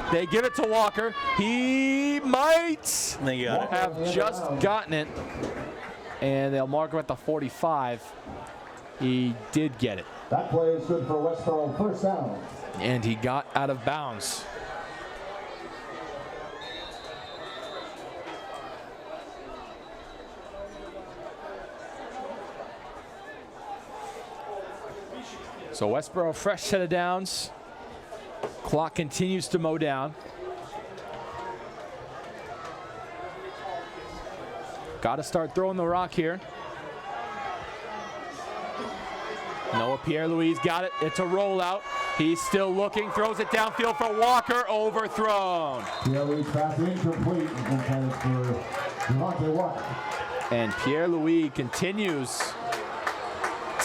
They give it to Walker. He might They got it. have just gotten it. And they'll mark him at the 45. He did get it. That play is good for Westborough. 1st down. And he got out of bounds. So Westborough, fresh set of downs. Clock continues to mow down. Got to start throwing the rock here. Noah Pierre-Louis got it. It's a rollout. He's still looking. Throws it downfield for Walker. Overthrown. Pierre-Louis pass incomplete. Intended for Devontae Walker. And Pierre-Louis continues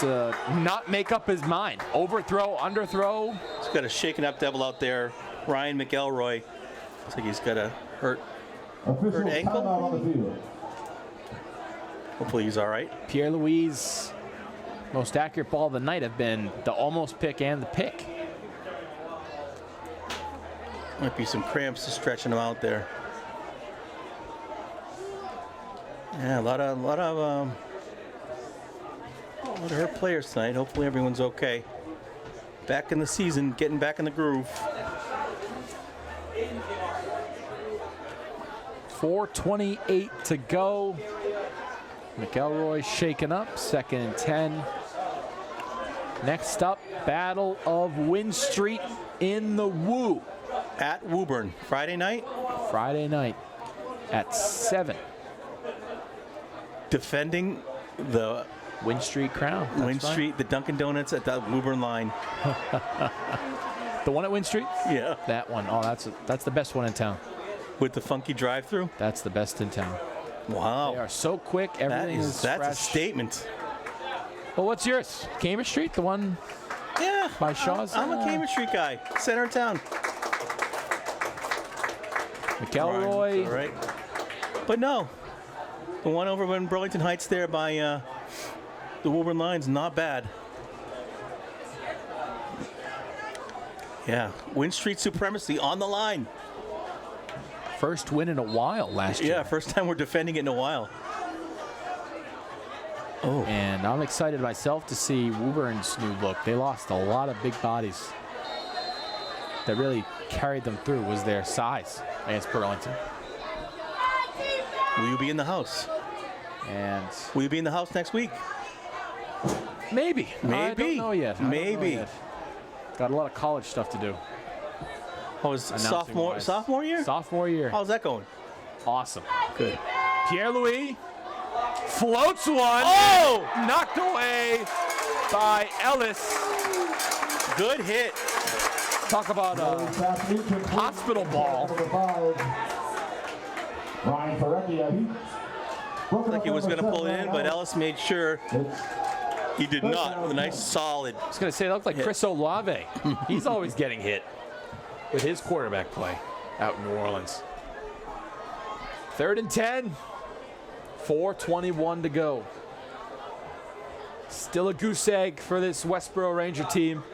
to not make up his mind. Overthrow, underthrow. He's got a shaken up devil out there. Ryan McElroy. Looks like he's got a hurt Official ankle. timeout on the field. Hopefully he's all right. Pierre-Louis' most accurate ball of the night have been the almost pick and the pick. Might be some cramps just stretching him out there. Yeah, a lot of hurt players tonight. Hopefully everyone's okay. Back in the season, getting back in the groove. 4:28 to go. McElroy shaken up, 2nd and 10. Next up, Battle of Wynn Street in the Woo. At Woburn, Friday night. Friday night at 7. Defending the Wynn Street crown. That's Wynn right. Street, the Dunkin' Donuts at the Woburn line. The one at Wynn Street? Yeah. That one. Oh, that's the best one in town. With the funky drive-through. That's the best in town. Wow. They are so quick. Everything is That's fresh. a statement. Well, what's yours? Cambridge Street, the one Yeah. by Shaw's? I'm a Cambridge Street guy. Center of town. McElroy. All right. But no, the one over in Burlington Heights there by the Woburn line's not bad. Yeah, Wynn Street supremacy on the line. First win in a while last year. Yeah, first time we're defending it in a while. Oh. And I'm excited myself to see Woburn's new look. They lost a lot of big bodies. That really carried them through was their size against Burlington. Will you be in the house? And will you be in the house next week? Maybe. I don't know yet. Maybe. Got a lot of college stuff to do. Oh, is sophomore year? Sophomore year. How's that going? Awesome. Good. Pierre-Louis floats one. Oh! Knocked away by Ellis. Good hit. Talk about a hospital ball. Looked like he was going to pull it in, but Ellis made sure he did not. With a nice solid. I was going to say, it looked like Chris Olave. He's always getting hit with his quarterback play out in New Orleans. 3rd and 10. 4:21 to go. Still a goose egg for this Westborough Ranger team.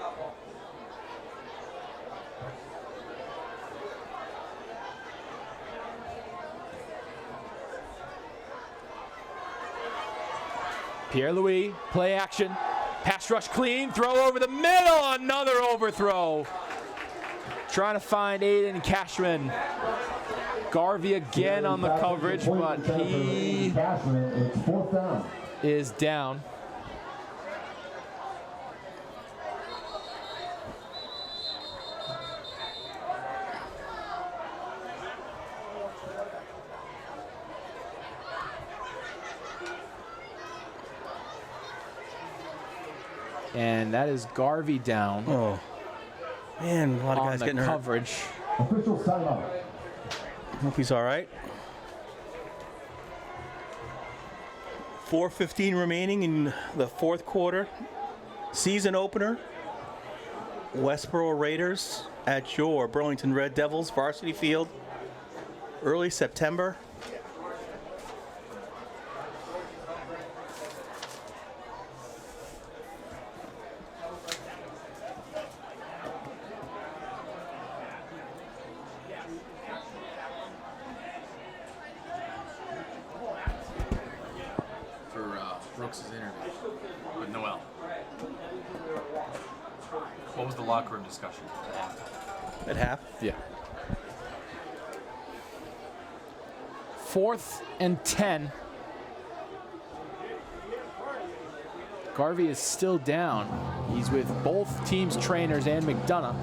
Pierre-Louis, play action. Pass rush clean, throw over the middle, another overthrow. Trying to find Aiden Cashman. Garvey again on the coverage, but he is down. And that is Garvey down. Oh, man, a lot of guys getting hurt. Coverage. Official timeout. Hope he's all right. 4:15 remaining in the 4th quarter. Season opener. Westborough Raiders at your Burlington Red Devils varsity field. Early September. Brooks' interview with Noel. What was the locker room discussion at half? At half? Yeah. 4th and 10. Garvey is still down. He's with both teams' trainers and McDonough.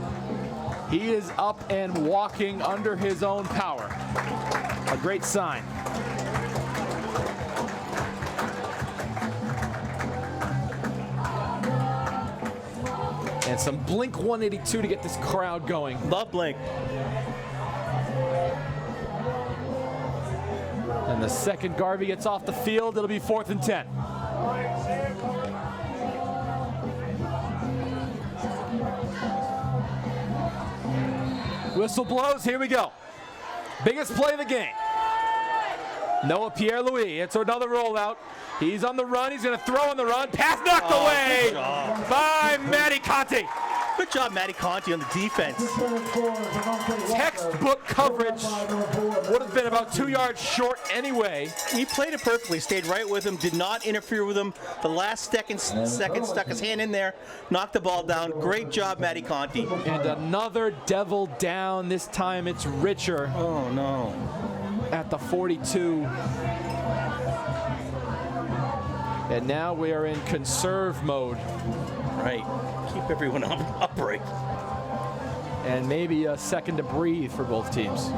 He is up and walking under his own power. A great sign. And some Blink 182 to get this crowd going. Love Blink. And the second Garvey gets off the field, it'll be 4th and 10. Whistle blows, here we go. Biggest play of the game. Noah Pierre-Louis, it's another rollout. He's on the run, he's gonna throw on the run. Pass knocked away by Matty Conti. Good job, Matty Conti, on the defense. Textbook coverage. Would have been about 2 yards short anyway. He played it perfectly, stayed right with him, did not interfere with him. The last second stuck his hand in there, knocked the ball down. Great job, Matty Conti. And another Devil down. This time it's Richer. Oh, no. At the 42. And now we are in conserve mode. Right. Keep everyone upright. And maybe a second to breathe for both teams.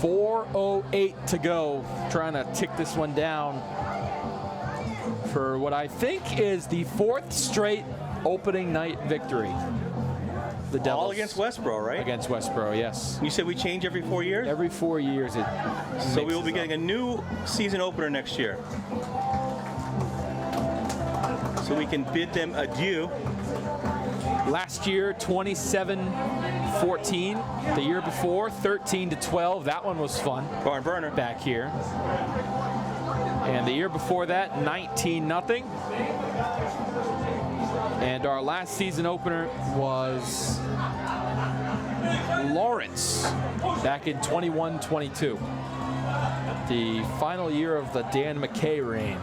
.408 to go. Trying to tick this one down for what I think is the 4th straight opening night victory. The Devils. All against Westborough, right? Against Westborough, yes. You said we change every 4 years? Every 4 years. So we will be getting a new season opener next year. So we can bid them adieu Last year, 27-14. The year before, 13-12. That one was fun. Barn burner. Back here. And the year before that, 19-0. And our last season opener was Lawrence back in 21-22. The final year of the Dan McKay reign,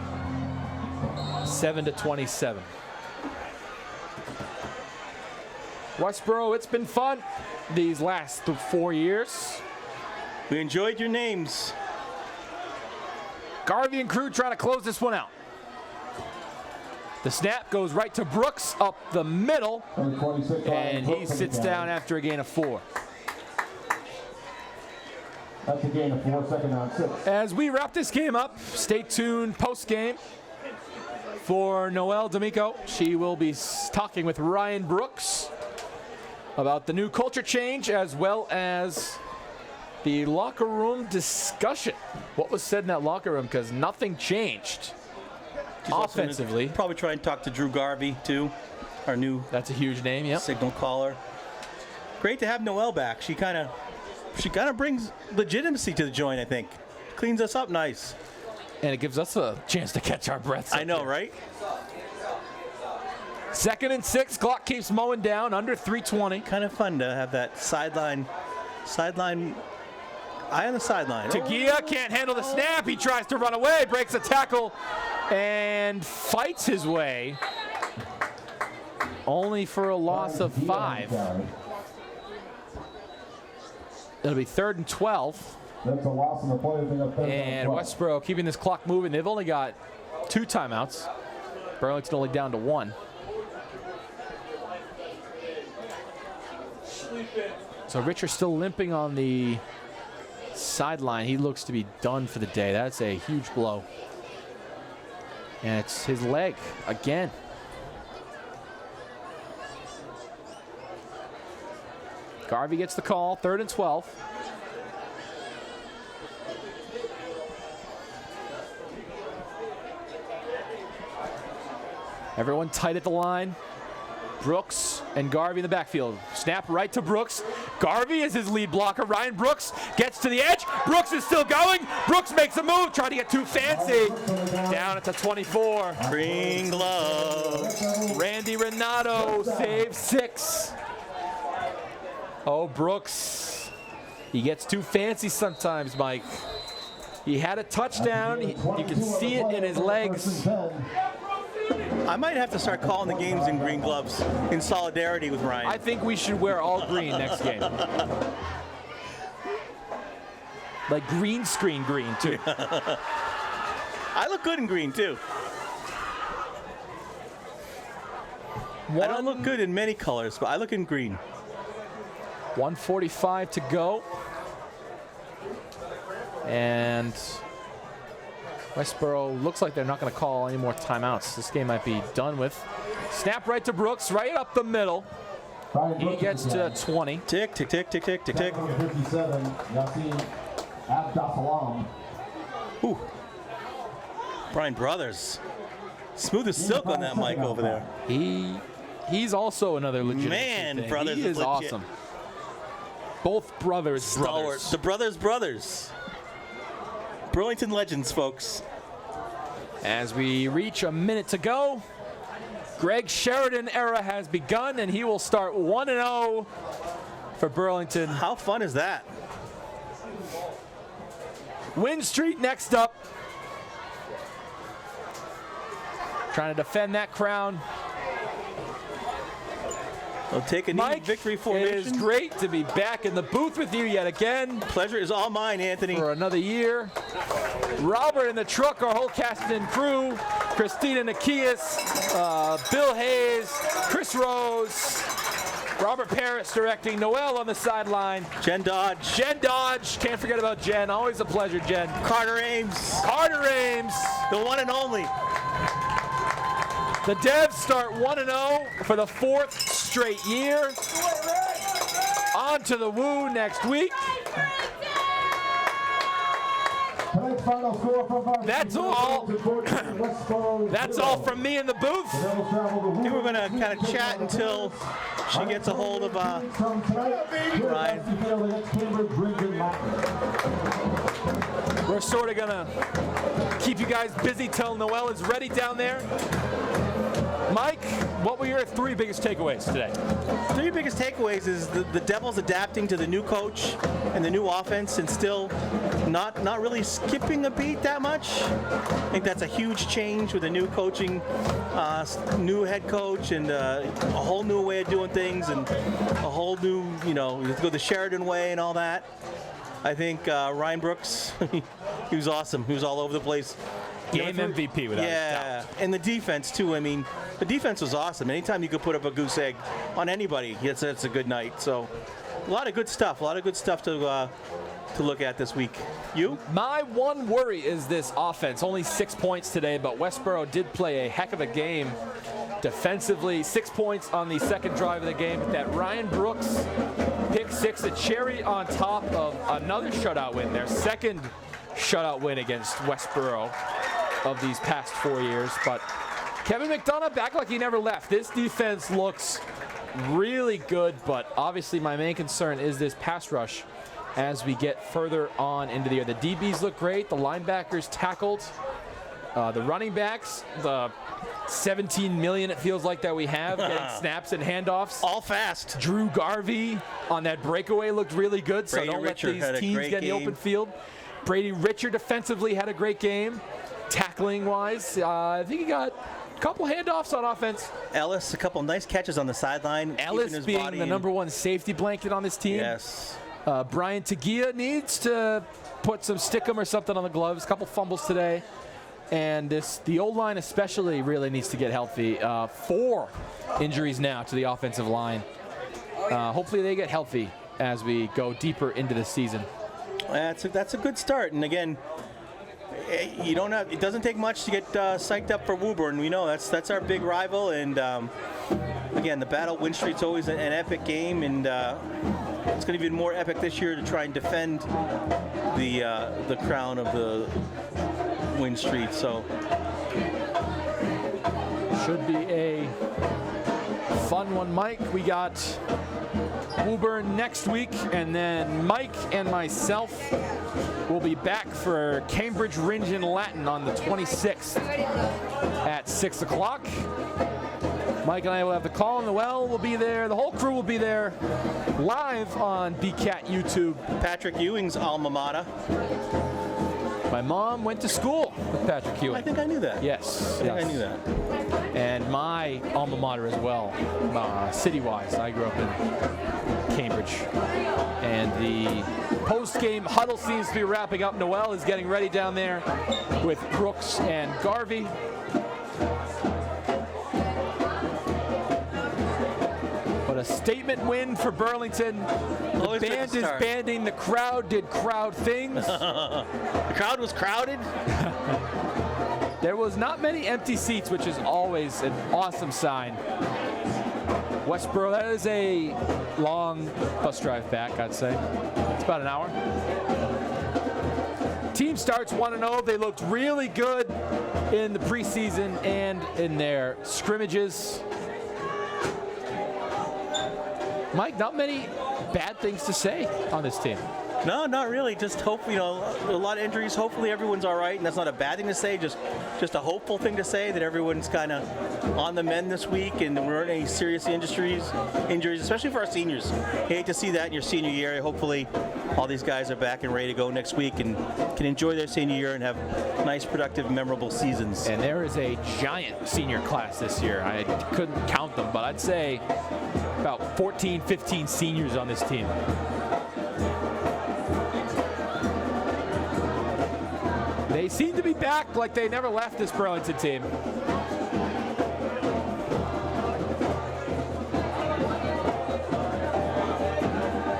7-27. Westborough, it's been fun these last 4 years. We enjoyed your names. Garvey and crew trying to close this one out. The snap goes right to Brooks up the middle, and he sits down after a gain of 4. That's a gain of 4, second down 6. As we wrap this game up, stay tuned post-game for Noel Damico. She will be talking with Ryan Brooks about the new culture change as well as the locker room discussion. What was said in that locker room, because nothing changed offensively. Probably try and talk to Drew Garvey too, our new That's a huge name, yep. signal caller. Great to have Noel back. She kind of brings legitimacy to the joint, I think. Cleans us up nice. And it gives us a chance to catch our breaths. I know, right? 2nd and 6, clock keeps mowing down, under 3:20. Kind of fun to have that sideline, eye on the sideline. Tagia can't handle the snap. He tries to run away, breaks a tackle, and fights his way. Only for a loss of 5. It'll be 3rd and 12. That's a loss in the play. And Westborough keeping this clock moving. They've only got 2 timeouts. Burlington only down to 1. So Richard's still limping on the sideline. He looks to be done for the day. That's a huge blow. And it's his leg again. Garvey gets the call, 3rd and 12. Everyone tight at the line. Brooks and Garvey in the backfield. Snap right to Brooks. Garvey is his lead blocker. Ryan Brooks gets to the edge. Brooks is still going. Brooks makes a move, trying to get too fancy. Down at the 24. Green gloves. Randy Renato saves 6. Oh, Brooks. He gets too fancy sometimes, Mike. He had a touchdown. You can see it in his legs. I might have to start calling the games in green gloves in solidarity with Ryan. I think we should wear all green next game. Like green screen green, too. I look good in green, too. I don't look good in many colors, but I look in green. 1:45 to go. And Westborough looks like they're not going to call any more timeouts. This game might be done with. Snap right to Brooks, right up the middle. He gets to 20. Tick, tick, tick, tick, tick, tick, tick. 57, Yassine Abdasalam. Ooh. Brian Brothers. Smooth as silk on that mic over there. He's also another legit. Man, Brothers he is legit. awesome. Both brothers. The brothers. Burlington legends, folks. As we reach a minute to go, Greg Sheridan era has begun, and he will start 1-0 for Burlington. How fun is that? Win Street next up. Trying to defend that crown. We'll take a neat Mike, victory formation. It is great to be back in the booth with you yet again. Pleasure is all mine, Anthony. For another year. Robert in the truck, our whole cast and crew. Christina Nikias, Bill Hayes, Chris Rose, Robert Parris directing, Noel on the sideline. Jen Dodge. Can't forget about Jen. Always a pleasure, Jen. Carter Ames. The one and only. The Devs start 1-0 for the 4th straight year. On to the Woo next week. Tonight's final score from our That's all. Westborough. That's all from me in the booth. The Devils travel to I think we're Woburn. going to kind of chat until she gets a hold of Ryan. We're sort of gonna keep you guys busy till Noel is ready down there. Mike, what were your 3 biggest takeaways today? 3 biggest takeaways is the Devils adapting to the new coach and the new offense, and still not really skipping a beat that much. I think that's a huge change with a new coaching, new head coach, and a whole new way of doing things, and a whole new, let's go the Sheridan way and all that. I think Ryan Brooks, he was awesome. He was all over the place. Game MVP without a doubt. And the defense too. I mean, the defense was awesome. Anytime you could put up a goose egg on anybody, it's a good night. So, a lot of good stuff. A lot of good stuff to look at this week. You? My one worry is this offense. Only 6 points today, but Westborough did play a heck of a game defensively. 6 points on the second drive of the game. But that Ryan Brooks pick 6, a cherry on top of another shutout win. Their second shutout win against Westborough of these past 4 years. But Kevin McDonough back like he never left. This defense looks really good, but obviously my main concern is this pass rush as we get further on into the year. The DBs look great. The linebackers tackled. The running backs, the 17 million it feels like that we have getting snaps and handoffs. All fast. Drew Garvey on that breakaway looked really good, so Brady don't let Richard these had a teams great get in the game. open field. Brady Richard defensively had a great game. Tackling-wise, I think he got a couple handoffs on offense. Ellis, a couple nice catches on the sideline. Ellis his being body the number 1 safety blanket on this team. Yes. Brian Tagia needs to put some stickum or something on the gloves. A couple fumbles today. And the O-line especially really needs to get healthy. 4 injuries now to the offensive line. Hopefully they get healthy as we go deeper into the season. That's a good start. And again, it doesn't take much to get psyched up for Woburn. We know that's our big rival. And again, the Battle Win Street's always an epic game, and it's going to be even more epic this year to try and defend the crown of the Win Street. So should be a fun one, Mike. We got Woburn next week, and then Mike and myself will be back for Cambridge Ringe and Latin on the 26th at 6 o'clock. Mike and I will have the call, and Noel will be there. The whole crew will be there live on BCAT YouTube. Patrick Ewing's alma mater. My mom went to school with Patrick Ewing. I think I knew that. Yes. I think I knew that. And my alma mater as well, city-wise. I grew up in Cambridge. And the post-game huddle seems to be wrapping up. Noel is getting ready down there with Brooks and Garvey. But a statement win for Burlington. The band is banding. The crowd did crowd things. The crowd was crowded. There was not many empty seats, which is always an awesome sign. Westborough, that is a long bus drive back, I'd say. It's about an hour. Team starts 1-0. They looked really good in the preseason and in their scrimmages. Mike, not many bad things to say on this team. No, not really. Just hope, a lot of injuries. Hopefully everyone's all right, and that's not a bad thing to say. Just a hopeful thing to say that everyone's kind of on the mend this week, and there weren't any serious injuries, especially for our seniors. Hate to see that in your senior year. Hopefully all these guys are back and ready to go next week and can enjoy their senior year and have nice, productive, memorable seasons. And there is a giant senior class this year. I couldn't count them, but I'd say about 14, 15 seniors on this team. They seem to be back like they never left this Burlington team.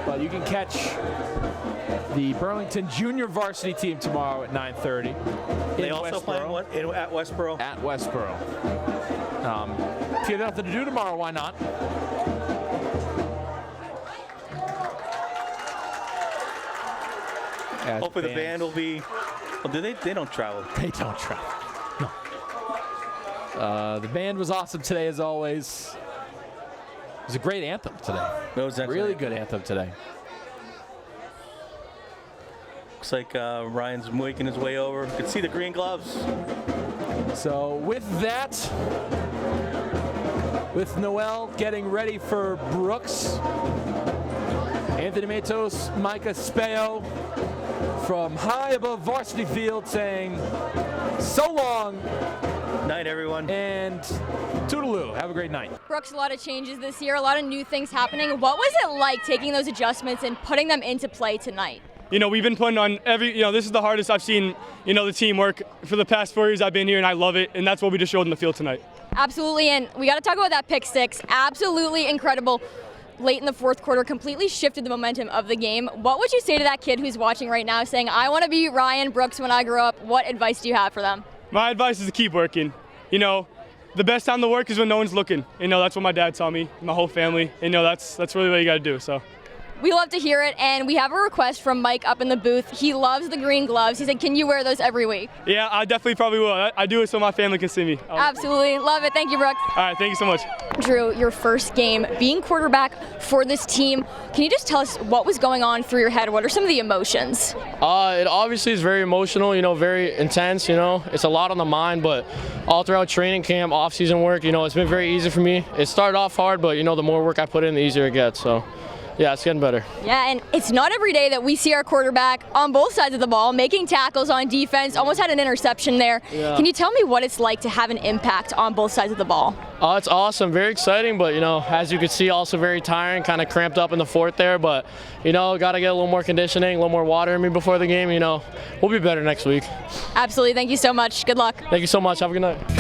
But you can catch the Burlington junior varsity team tomorrow at 9:30. They also play at Westborough. At Westborough. If you have nothing to do tomorrow, why not? Hopefully the band will be Well, do they? They don't travel. They don't travel. No. The band was awesome today, as always. It was a great anthem today. It was really good anthem today. Looks like Ryan's making his way over. You can see the green gloves. So with that, with Noel getting ready for Brooks, Anthony Matos, Mike Espejo from high above varsity field saying, so long. Night, everyone. And toodaloo. Have a great night. Brooks, a lot of changes this year, a lot of new things happening. What was it like taking those adjustments and putting them into play tonight? You know, we've been putting on this is the hardest I've seen, the team work for the past 4 years I've been here, and I love it, and that's what we just showed in the field tonight. Absolutely, and we got to talk about that pick six. Absolutely incredible. Late in the fourth quarter, completely shifted the momentum of the game. What would you say to that kid who's watching right now saying, I want to be Ryan Brooks when I grow up? What advice do you have for them? My advice is to keep working. The best time to work is when no one's looking. That's what my dad taught me, my whole family. That's really what you got to do. So. We love to hear it, and we have a request from Mike up in the booth. He loves the green gloves. He said, can you wear those every week? Yeah, I definitely probably will. I do it so my family can see me. Absolutely. Love it. Thank you, Brooks. All right, thank you so much. Drew, your first game being quarterback for this team. Can you just tell us what was going on through your head? What are some of the emotions? It obviously is very emotional, very intense, It's a lot on the mind, but all throughout training camp, off-season work, it's been very easy for me. It started off hard, but, the more work I put in, the easier it gets, so. Yeah, it's getting better. Yeah, and it's not every day that we see our quarterback on both sides of the ball, making tackles on defense, almost had an interception there. Yeah. Can you tell me what it's like to have an impact on both sides of the ball? It's awesome, very exciting, but, as you can see, also very tiring, kind of cramped up in the fourth there, but, got to get a little more conditioning, a little more water in me before the game, we'll be better next week. Absolutely. Thank you so much. Good luck. Thank you so much. Have a good night.